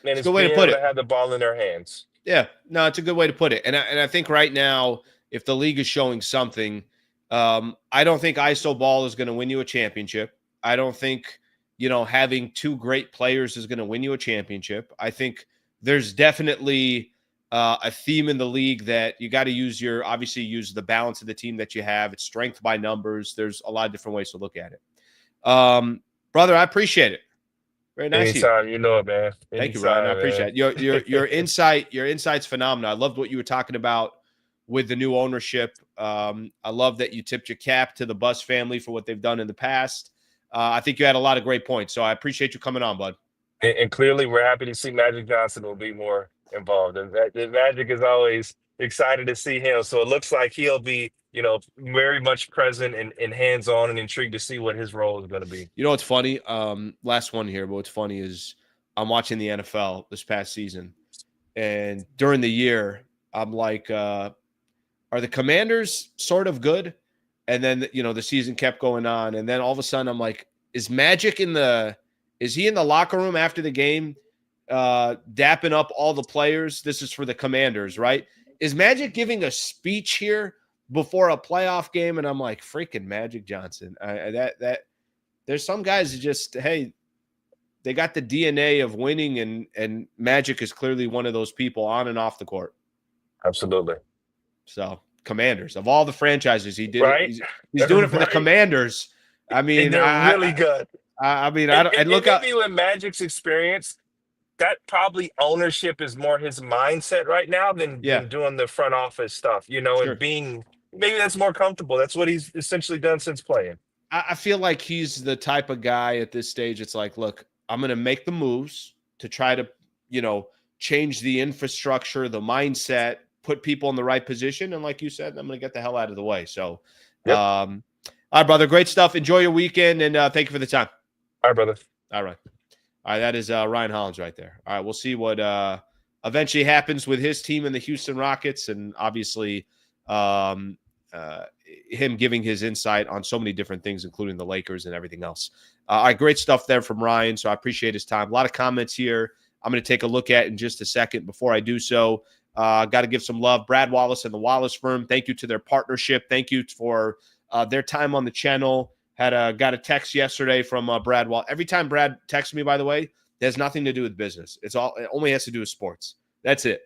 It's a it's good way to being put able to it. have the ball in their hands. Yeah, no, it's a good way to put it. And I think right now, if the league is showing something, I don't think ISO ball is going to win you a championship. I don't think, having two great players is going to win you a championship. I think there's definitely a theme in the league that you got to use obviously use the balance of the team that you have. It's strength by numbers. There's a lot of different ways to look at it. Brother, I appreciate it. Very nice of you. Anytime, you know it, man. Thank you, Ryan. I Anytime, appreciate man. it. Your insight's phenomenal. I loved what you were talking about with the new ownership. I love that you tipped your cap to the Bus family for what they've done in the past. I think you had a lot of great points, so I appreciate you coming on, bud. And clearly, we're happy to see Magic Johnson will be more involved. And the Magic is always excited to see him. So it looks like he'll be, very much present and hands-on and intrigued to see what his role is going to be. You know what's funny? Last one here, but what's funny is I'm watching the NFL this past season, and during the year, I'm like, are the Commanders sort of good? And then, the season kept going on. And then all of a sudden I'm like, is he in the locker room after the game, dapping up all the players? This is for the Commanders, right? Is Magic giving a speech here before a playoff game? And I'm like, freaking Magic Johnson. There's some guys that just, hey, they got the DNA of winning, and Magic is clearly one of those people on and off the court. Absolutely. So Commanders, of all the franchises, he did right. it. He's doing it for the Commanders. I mean, and they're really good. I don't. And look maybe with Magic's experience, that probably ownership is more his mindset right now than doing the front office stuff. Sure. And being maybe that's more comfortable. That's what he's essentially done since playing. I feel like he's the type of guy at this stage. It's like, look, I'm going to make the moves to try to, change the infrastructure, the mindset, put people in the right position. And like you said, I'm going to get the hell out of the way. So, yep. All right, brother, great stuff. Enjoy your weekend. And thank you for the time. All right, brother. All right. That is Ryan Hollins right there. All right. We'll see what eventually happens with his team in the Houston Rockets. And obviously, him giving his insight on so many different things, including the Lakers and everything else. All right, great stuff there from Ryan. So I appreciate his time. A lot of comments here I'm going to take a look at in just a second. Before I do so, got to give some love. Brad Wallace and the Wallace firm. Thank you to their partnership. Thank you for their time on the channel. Got a text yesterday from Brad Wallace. Every time Brad texts me, by the way, it has nothing to do with business. It only has to do with sports. That's it.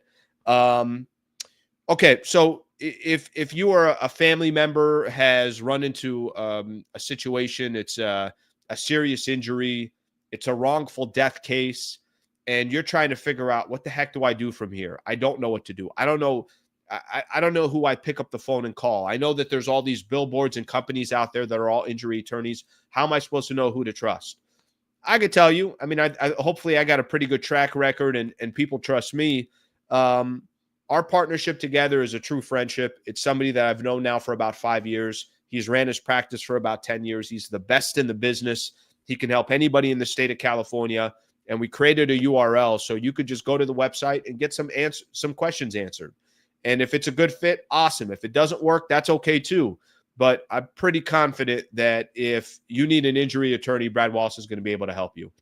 Okay, so if you are a family member has run into a situation, it's a serious injury, it's a wrongful death case, and you're trying to figure out what the heck do I do from here? I don't know what to do. I don't know. I don't know who I pick up the phone and call. I know that there's all these billboards and companies out there that are all injury attorneys. How am I supposed to know who to trust? I could tell you. I mean, I hopefully I got a pretty good track record and people trust me. Our partnership together is a true friendship. It's somebody that I've known now for about 5 years. He's ran his practice for about 10 years. He's the best in the business. He can help anybody in the state of California. And we created a URL so you could just go to the website and get some questions answered. And if it's a good fit, awesome. If it doesn't work, that's okay too. But I'm pretty confident that if you need an injury attorney, Brad Wallace is going to be able to help you.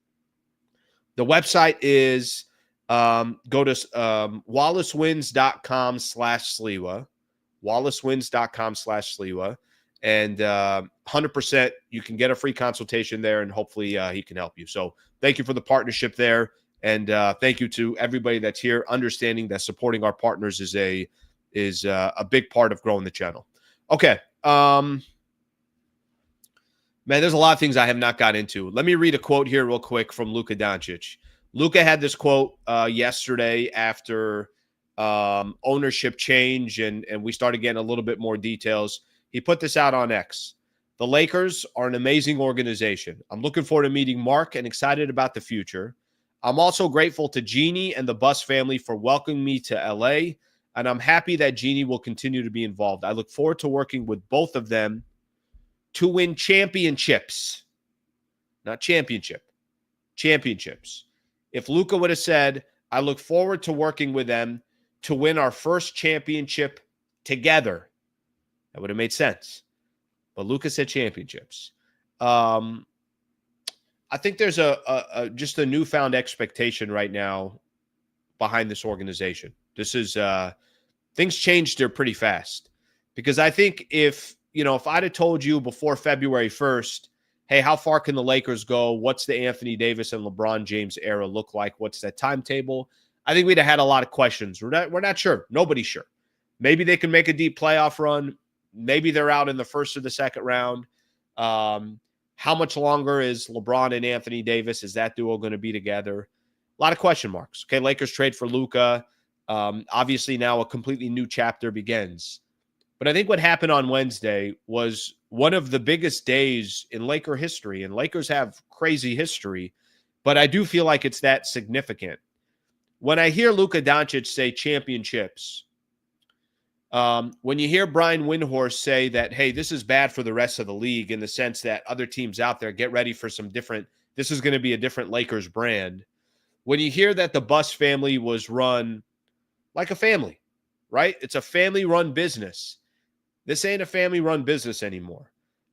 The website is go to wallacewins.com/Sliwa, wallacewins.com/Sliwa, and 100% you can get a free consultation there, and hopefully he can help you. So thank you for the partnership there, and thank you to everybody that's here, understanding that supporting our partners is a big part of growing the channel. Okay. Man, there's a lot of things I have not got into. Let me read a quote here real quick from Luka Doncic. Luka had this quote yesterday after ownership change, and we started getting a little bit more details. He put this out on X. The Lakers are an amazing organization. I'm looking forward to meeting Mark and excited about the future. I'm also grateful to Jeannie and the Buss family for welcoming me to LA, and I'm happy that Jeannie will continue to be involved. I look forward to working with both of them to win championships. Not championship. Championships. If Luka would have said, I look forward to working with them to win our first championship together, that would have made sense. But Luka said championships. I think there's just a newfound expectation right now behind this organization. This is things changed there pretty fast, because I think if I'd have told you before February 1st, hey, how far can the Lakers go? What's the Anthony Davis and LeBron James era look like? What's that timetable? I think we'd have had a lot of questions. We're not sure. Nobody's sure. Maybe they can make a deep playoff run. Maybe they're out in the first or the second round. How much longer is LeBron and Anthony Davis? Is that duo going to be together? A lot of question marks. Okay, Lakers trade for Luka. Obviously now a completely new chapter begins. But I think what happened on Wednesday was one of the biggest days in Laker history, and Lakers have crazy history, but I do feel like it's that significant. When I hear Luka Doncic say championships, when you hear Brian Windhorst say that, hey, this is bad for the rest of the league in the sense that other teams out there get ready for some different, this is going to be a different Lakers brand. When you hear that the Buss family was run like a family, right? It's a family-run business. This ain't a family-run business anymore.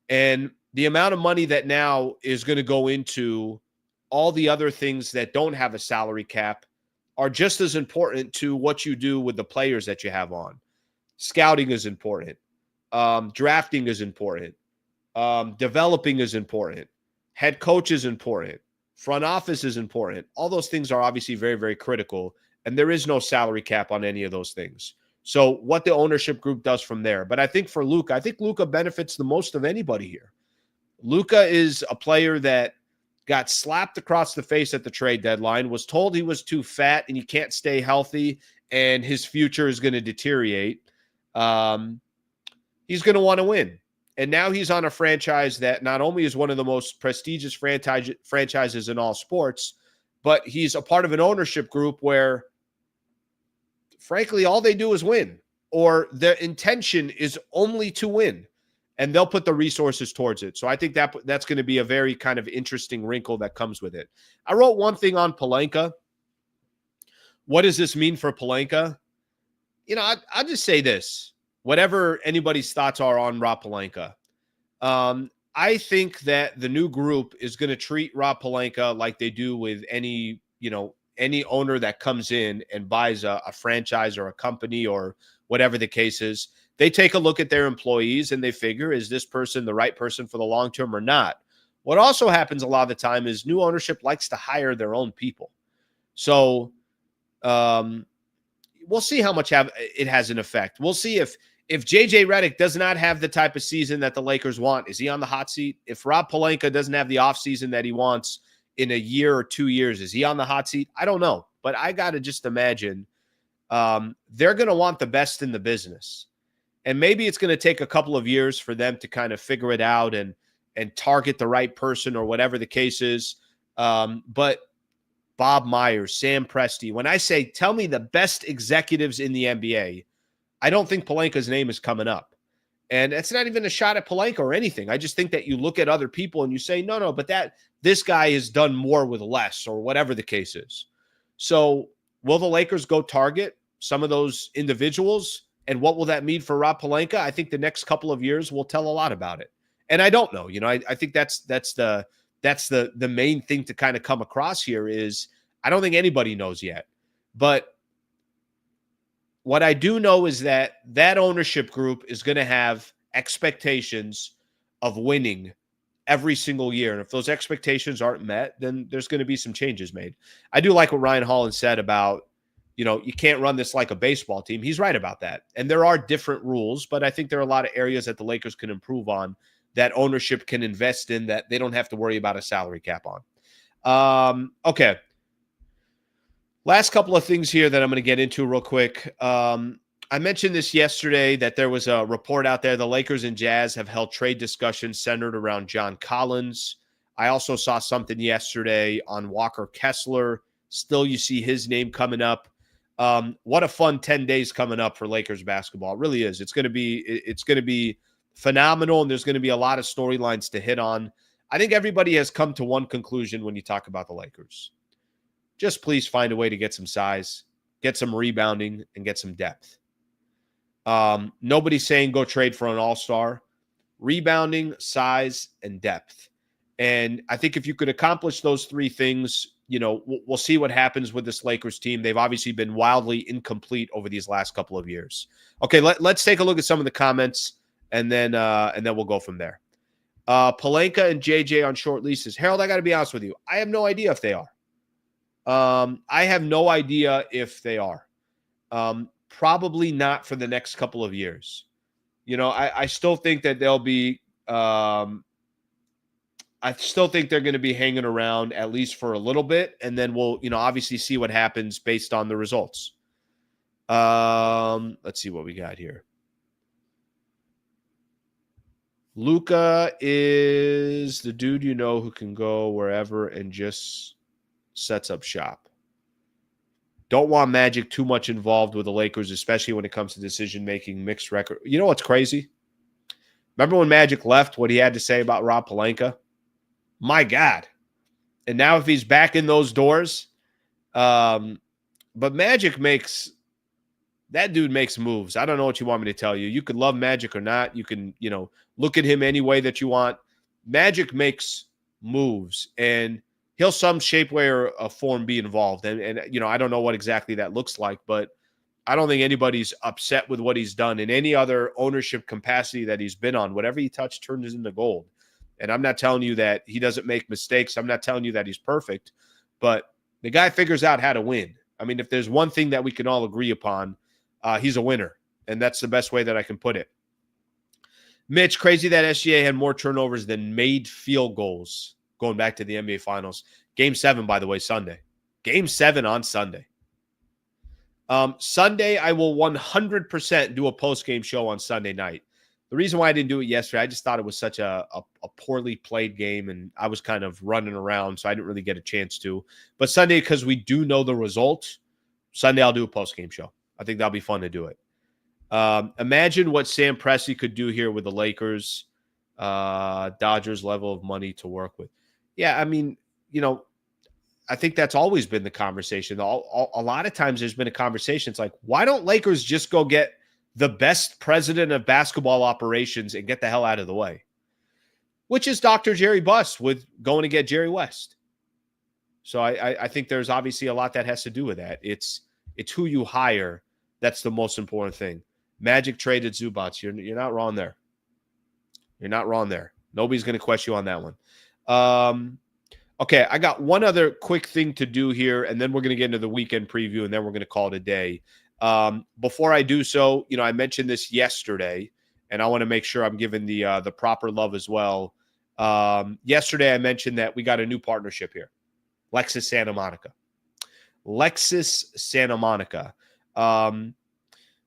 And the amount of money that now is going to go into all the other things that don't have a salary cap are just as important to what you do with the players that you have on. Scouting is important. Drafting is important. Developing is important. Head coach is important. Front office is important. All those things are obviously very, very critical. And there is no salary cap on any of those things. So what the ownership group does from there. But I think for Luka, I think Luka benefits the most of anybody here. Luka is a player that got slapped across the face at the trade deadline, was told he was too fat and he can't stay healthy and his future is going to deteriorate. He's going to want to win. And now he's on a franchise that not only is one of the most prestigious franchises in all sports, but he's a part of an ownership group where, frankly, all they do is win, or their intention is only to win, and they'll put the resources towards it. So I think that's going to be a very kind of interesting wrinkle that comes with it. I wrote one thing on Pelinka. What does this mean for Pelinka? I'll just say this. Whatever anybody's thoughts are on Rob Pelinka, I think that the new group is going to treat Rob Pelinka like they do with any owner that comes in and buys a franchise or a company or whatever the case is. They take a look at their employees and they figure, is this person the right person for the long term or not? What also happens a lot of the time is new ownership likes to hire their own people. So we'll see how much it has an effect. We'll see if JJ Redick does not have the type of season that the Lakers want, is he on the hot seat? If Rob Pelinka doesn't have the offseason that he wants in a year or 2 years, is he on the hot seat? I don't know. But I got to just imagine they're going to want the best in the business. And maybe it's going to take a couple of years for them to kind of figure it out and target the right person or whatever the case is. But Bob Myers, Sam Presti, when I say tell me the best executives in the NBA, I don't think Pelinka's name is coming up. And it's not even a shot at Pelinka or anything. I just think that you look at other people and you say, no, but this guy has done more with less or whatever the case is. So will the Lakers go target some of those individuals, and what will that mean for Rob Pelinka? I think the next couple of years will tell a lot about it. And I don't know. I think that's the main thing to kind of come across here is I don't think anybody knows yet. But what I do know is that ownership group is going to have expectations of winning every single year. And if those expectations aren't met, then there's going to be some changes made. I do like what Ryan Hollins said about, you can't run this like a baseball team. He's right about that. And there are different rules, but I think there are a lot of areas that the Lakers can improve on, that ownership can invest in, that they don't have to worry about a salary cap on. Okay. Last couple of things here that I'm going to get into real quick. I mentioned this yesterday that there was a report out there. The Lakers and Jazz have held trade discussions centered around John Collins. I also saw something yesterday on Walker Kessler. Still, you see his name coming up. What a fun 10 days coming up for Lakers basketball. It really is. It's going to be phenomenal, and there's going to be a lot of storylines to hit on. I think everybody has come to one conclusion when you talk about the Lakers. Just please find a way to get some size, get some rebounding, and get some depth. Nobody's saying go trade for an all-star. Rebounding, size, and depth. And I think if you could accomplish those three things, we'll see what happens with this Lakers team. They've obviously been wildly incomplete over these last couple of years. Okay, let's take a look at some of the comments, and then we'll go from there. Pelinka and JJ on short leases. Harold, I got to be honest with you. I have no idea if they are. I have no idea if they are. Probably not for the next couple of years. I still think that they'll be I still think they're going to be hanging around at least for a little bit, and then we'll, obviously see what happens based on the results. Let's see what we got here. Luka is the dude who can go wherever and just sets up shop. Don't want Magic too much involved with the Lakers, especially when it comes to decision-making, mixed record. You know what's crazy? Remember when Magic left, what he had to say about Rob Pelinka? My God. And now if he's back in those doors, but Magic that dude makes moves. I don't know what you want me to tell you. You could love Magic or not. You can, look at him any way that you want. Magic makes moves, and he'll some shape, way, or form be involved. And I don't know what exactly that looks like, but I don't think anybody's upset with what he's done in any other ownership capacity that he's been on. Whatever he touched turns into gold. And I'm not telling you that he doesn't make mistakes. I'm not telling you that he's perfect, but the guy figures out how to win. I mean, if there's one thing that we can all agree upon, he's a winner. And that's the best way that I can put it. Mitch, crazy that SGA had more turnovers than made field goals going back to the NBA Finals. Game 7, by the way, Sunday. Game 7 on Sunday. Sunday, I will 100% do a post-game show on Sunday night. The reason why I didn't do it yesterday, I just thought it was such a poorly played game, and I was kind of running around, so I didn't really get a chance to. But Sunday, because we do know the result, Sunday I'll do a post-game show. I think that'll be fun to do it. Imagine what Sam Presti could do here with the Lakers, Dodgers level of money to work with. Yeah, I mean, I think that's always been the conversation. A lot of times there's been a conversation. It's like, why don't Lakers just go get the best president of basketball operations and get the hell out of the way? Which is Dr. Jerry Buss with going to get Jerry West. So I think there's obviously a lot that has to do with that. It's who you hire that's the most important thing. Magic traded Zubats. You're not wrong there. You're not wrong there. Nobody's going to question you on that one. Okay, I got one other quick thing to do here, and then we're going to get into the weekend preview, and then we're going to call it a day. Before I do so, I mentioned this yesterday, and I want to make sure I'm giving the proper love as well. Yesterday, I mentioned that we got a new partnership here, Lexus Santa Monica. Lexus Santa Monica.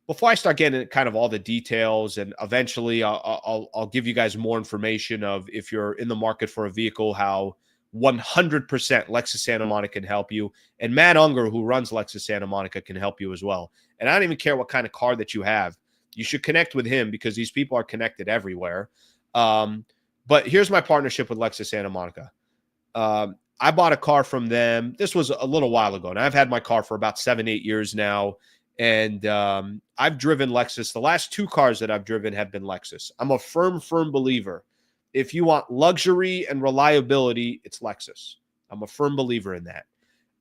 Before I start getting kind of all the details, and eventually I'll give you guys more information of if you're in the market for a vehicle, how 100% Lexus Santa Monica can help you. And Matt Unger, who runs Lexus Santa Monica, can help you as well. And I don't even care what kind of car that you have. You should connect with him because these people are connected everywhere. But here's my partnership with Lexus Santa Monica. I bought a car from them. This was a little while ago, and I've had my car for about 7-8 years now. And I've driven Lexus. The last 2 cars that I've driven have been Lexus. I'm a firm believer. If you want luxury and reliability, it's Lexus. I'm a firm believer in that.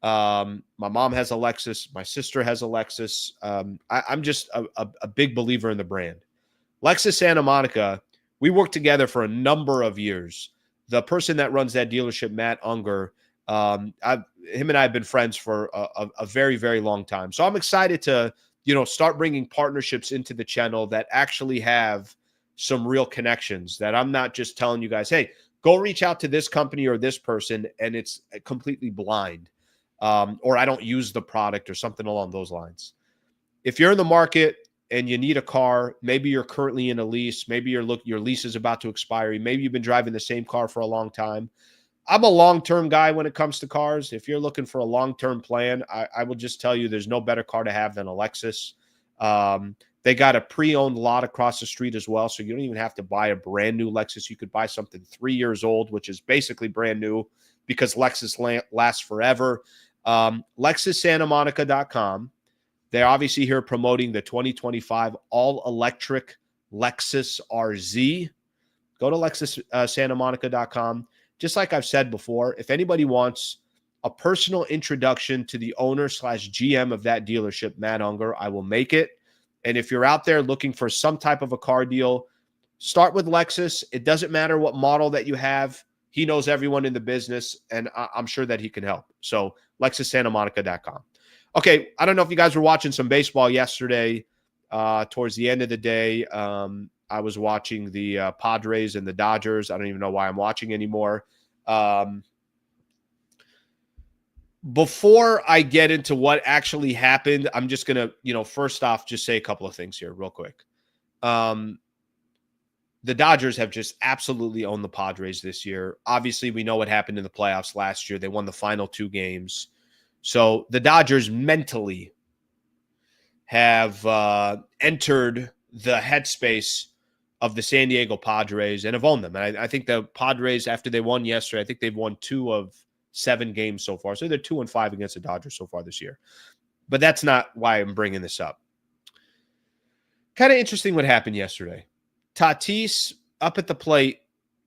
My mom has a Lexus. My sister has a Lexus. I'm just a big believer in the brand. Lexus Santa Monica, we worked together for a number of years. The person that runs that dealership, Matt Unger, him and I have been friends for a very, very long time. So I'm excited to, start bringing partnerships into the channel that actually have some real connections, that I'm not just telling you guys, hey, go reach out to this company or this person, and it's completely blind, or I don't use the product or something along those lines. If you're in the market and you need a car, maybe you're currently in a lease, maybe your lease is about to expire, maybe you've been driving the same car for a long time. I'm a long-term guy when it comes to cars. If you're looking for a long-term plan, I will just tell you there's no better car to have than a Lexus. They got a pre-owned lot across the street as well, so you don't even have to buy a brand new Lexus. You could buy something 3 years old, which is basically brand new because Lexus lasts forever. LexusSantaMonica.com. They're obviously here promoting the 2025 all-electric Lexus RZ. Go to LexusSantaMonica.com. Just like I've said before, if anybody wants a personal introduction to the owner/GM of that dealership, Matt Unger, I will make it. And if you're out there looking for some type of a car deal, start with Lexus. It doesn't matter what model that you have. He knows everyone in the business, and I'm sure that he can help. So LexusSantaMonica.com. Okay, I don't know if you guys were watching some baseball yesterday. Towards the end of the day, I was watching the Padres and the Dodgers. I don't even know why I'm watching anymore. Before I get into what actually happened, I'm just going to, first off, just say a couple of things here real quick. The Dodgers have just absolutely owned the Padres this year. Obviously, we know what happened in the playoffs last year. They won the final 2 games. So the Dodgers mentally have entered the headspace of the San Diego Padres and have owned them. And I think the Padres, after they won yesterday, I think they've won 2 of 7 games so far. So they're 2-5 against the Dodgers so far this year. But that's not why I'm bringing this up. Kind of interesting what happened yesterday. Tatis up at the plate,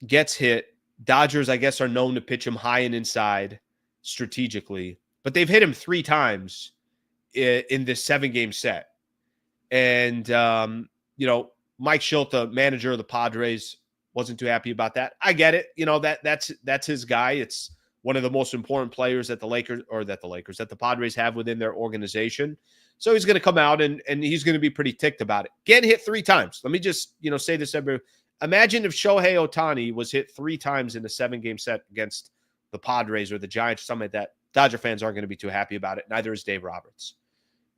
gets hit. Dodgers, I guess, are known to pitch him high and inside strategically. But they've hit him 3 times in this 7-game set. And, Mike Shildt, the manager of the Padres, wasn't too happy about that. I get it. That's his guy. It's one of the most important players that the Padres have within their organization. So he's going to come out and he's going to be pretty ticked about it. Getting hit 3 times. Let me just, say this. Imagine if Shohei Ohtani was hit 3 times in a 7-game set against the Padres or the Giants or something like that. Dodger fans aren't going to be too happy about it. Neither is Dave Roberts.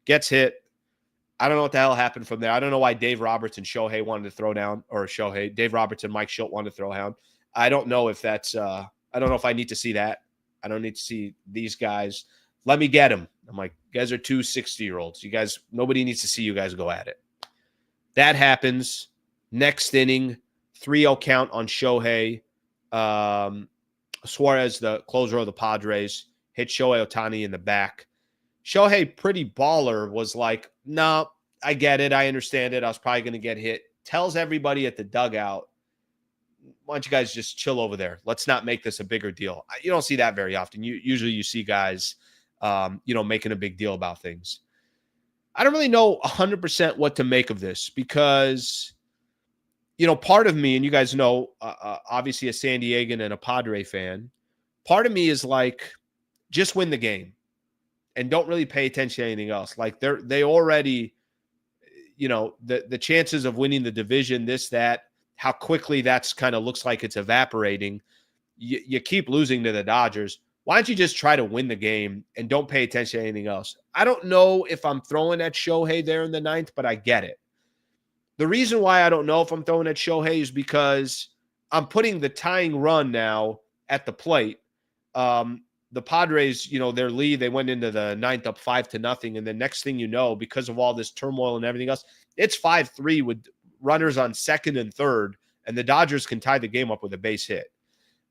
Gets hit. I don't know what the hell happened from there. I don't know why Dave Roberts and Shohei wanted to throw down, or Dave Roberts and Mike Shildt wanted to throw down. I don't know if that's, I don't know if I need to see that. I don't need to see these guys. Let me get him. I'm like, you guys are 2 60-year-olds. You guys, nobody needs to see you guys go at it. That happens. Next inning, 3-0 count on Shohei. Suarez, the closer of the Padres, hit Shohei Ohtani in the back. Shohei, pretty baller, was like, no, I get it. I understand it. I was probably going to get hit. Tells everybody at the dugout, why don't you guys just chill over there? Let's not make this a bigger deal. You don't see that very often. Usually you see guys, making a big deal about things. I don't really know 100% what to make of this because, part of me, and you guys know, obviously a San Diegan and a Padre fan, part of me is like, just win the game and don't really pay attention to anything else. Like they already, the chances of winning the division, this, that, how quickly that's kind of looks like it's evaporating. You keep losing to the Dodgers. Why don't you just try to win the game and don't pay attention to anything else? I don't know if I'm throwing at Shohei there in the 9th, but I get it. The reason why I don't know if I'm throwing at Shohei is because I'm putting the tying run now at the plate. The Padres, their lead, they went into the 9th up 5-0. And the next thing you know, because of all this turmoil and everything else, it's 5-3 with runners on 2nd and 3rd. And the Dodgers can tie the game up with a base hit.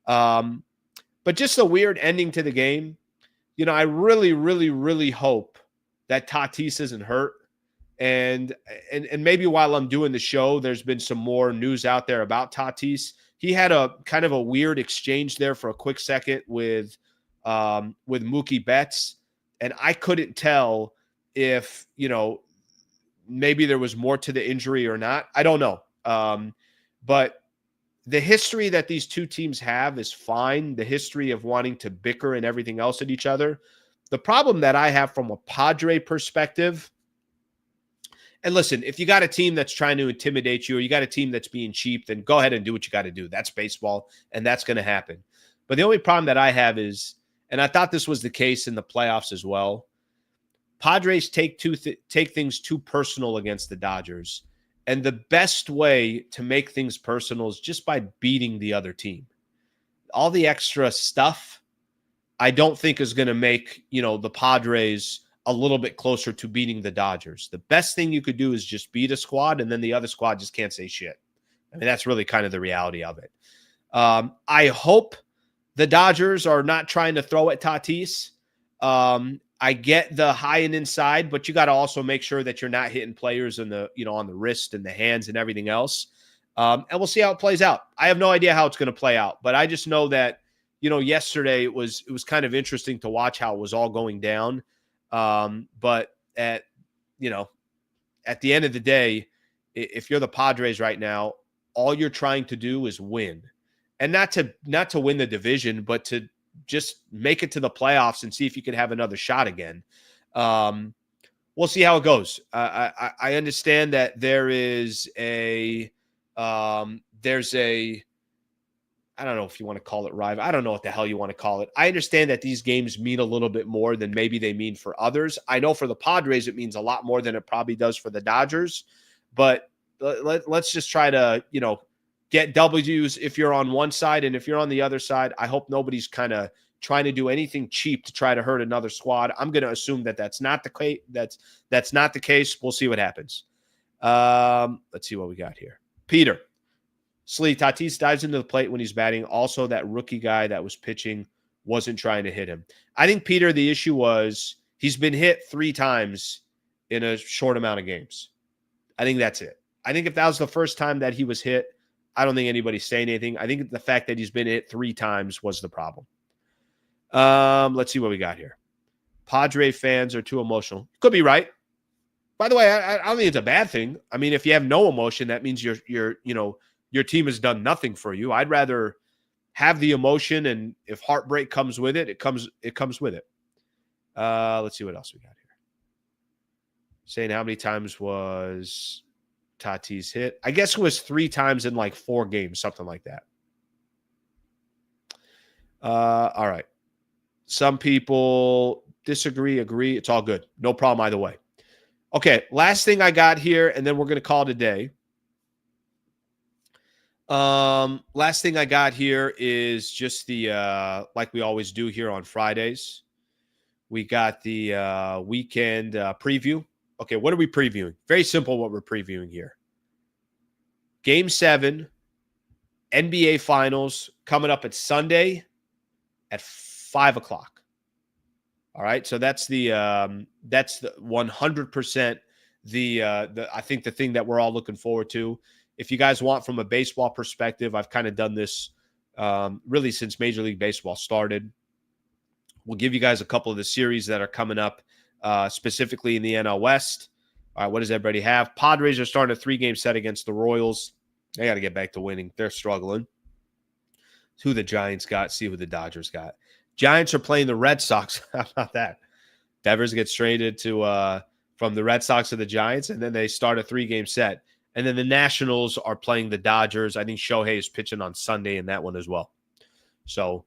But just a weird ending to the game. I really, really, really hope that Tatis isn't hurt. And maybe while I'm doing the show, there's been some more news out there about Tatis. He had a kind of a weird exchange there for a quick second with Mookie Betts, and I couldn't tell if maybe there was more to the injury or not. I don't know. But the history that these two teams have is fine. The history of wanting to bicker and everything else at each other. The problem that I have from a Padre perspective, and listen, if you got a team that's trying to intimidate you or you got a team that's being cheap, then go ahead and do what you got to do. That's baseball, and that's going to happen. But the only problem that I have is, and I thought this was the case in the playoffs as well, Padres take things too personal against the Dodgers. And the best way to make things personal is just by beating the other team. All the extra stuff, I don't think is going to make, the Padres a little bit closer to beating the Dodgers. The best thing you could do is just beat a squad, and then the other squad just can't say shit. I mean, that's really kind of the reality of it. I hope the Dodgers are not trying to throw at Tatis. I get the high and inside, but you got to also make sure that you're not hitting players in the, on the wrist and the hands and everything else. And we'll see how it plays out. I have no idea how it's going to play out, but I just know that, yesterday it was kind of interesting to watch how it was all going down. But at the end of the day, if you're the Padres right now, all you're trying to do is win, and not to win the division, but to just make it to the playoffs and see if you can have another shot again. We'll see how it goes. I understand that there's a, I don't know if you want to call it rival. I don't know what the hell you want to call it. I understand that these games mean a little bit more than maybe they mean for others. I know for the Padres, it means a lot more than it probably does for the Dodgers, but let's just try to, get W's if you're on one side, and if you're on the other side, I hope nobody's kind of trying to do anything cheap to try to hurt another squad. I'm going to assume that that's not the case. That's not the case. We'll see what happens. Let's see what we got here. Peter, Slee, Tatis dives into the plate when he's batting. Also, that rookie guy that was pitching wasn't trying to hit him. I think, Peter, the issue was he's been hit 3 times in a short amount of games. I think that's it. I think if that was the first time that he was hit, I don't think anybody's saying anything. I think the fact that he's been hit 3 times was the problem. Let's see what we got here. Padre fans are too emotional. Could be right. By the way, I don't think it's a bad thing. I mean, if you have no emotion, that means your team has done nothing for you. I'd rather have the emotion, and if heartbreak comes with it, it comes with it. Let's see what else we got here. Saying how many times was Tatis hit? I guess it was 3 times in like 4 games, something like that. All right. Some people disagree, agree. It's all good. No problem either way. Okay, last thing I got here, and then we're going to call it a day. Last thing I got here is just the like we always do here on Fridays. We got the weekend preview. Okay, what are we previewing? Very simple what we're previewing here. Game 7, NBA Finals, coming up at Sunday at 5 o'clock. All right, so that's the 100% the I think the thing that we're all looking forward to. If you guys want from a baseball perspective, I've kind of done this really since Major League Baseball started. We'll give you guys a couple of the series that are coming up, specifically in the NL West. All right, what does everybody have? Padres are starting a 3-game set against the Royals. They got to get back to winning. They're struggling. Who the Giants got, see who the Dodgers got. Giants are playing the Red Sox. How about that? Devers gets traded to from the Red Sox to the Giants, and then they start a 3-game set. And then the Nationals are playing the Dodgers. I think Shohei is pitching on Sunday in that one as well. So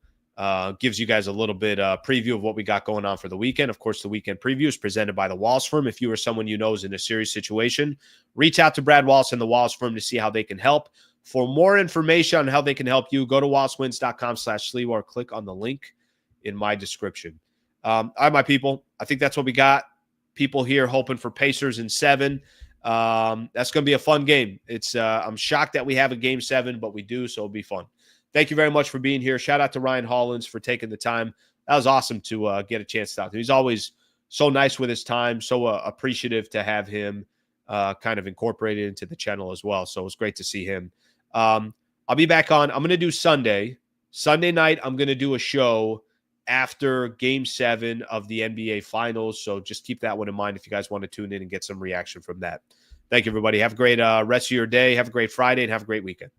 gives you guys a little bit preview of what we got going on for the weekend. Of course, the weekend preview is presented by the Wallace Firm. If you or someone you know is in a serious situation, reach out to Brad Wallace and the Wallace Firm to see how they can help. For more information on how they can help you, go to wallacewins.com/Sliwa or click on the link in my description. All right, my people, I think that's what we got. People here hoping for Pacers in 7. That's going to be a fun game. I'm shocked that we have a game 7, but we do, so it'll be fun. Thank you very much for being here. Shout out to Ryan Hollins for taking the time. That was awesome to get a chance to talk to him. He's always so nice with his time, so appreciative to have him kind of incorporated into the channel as well. So it was great to see him. I'll be back on. I'm going to do Sunday night. I'm going to do a show after Game 7 of the NBA Finals. So just keep that one in mind if you guys want to tune in and get some reaction from that. Thank you, everybody. Have a great rest of your day. Have a great Friday and have a great weekend.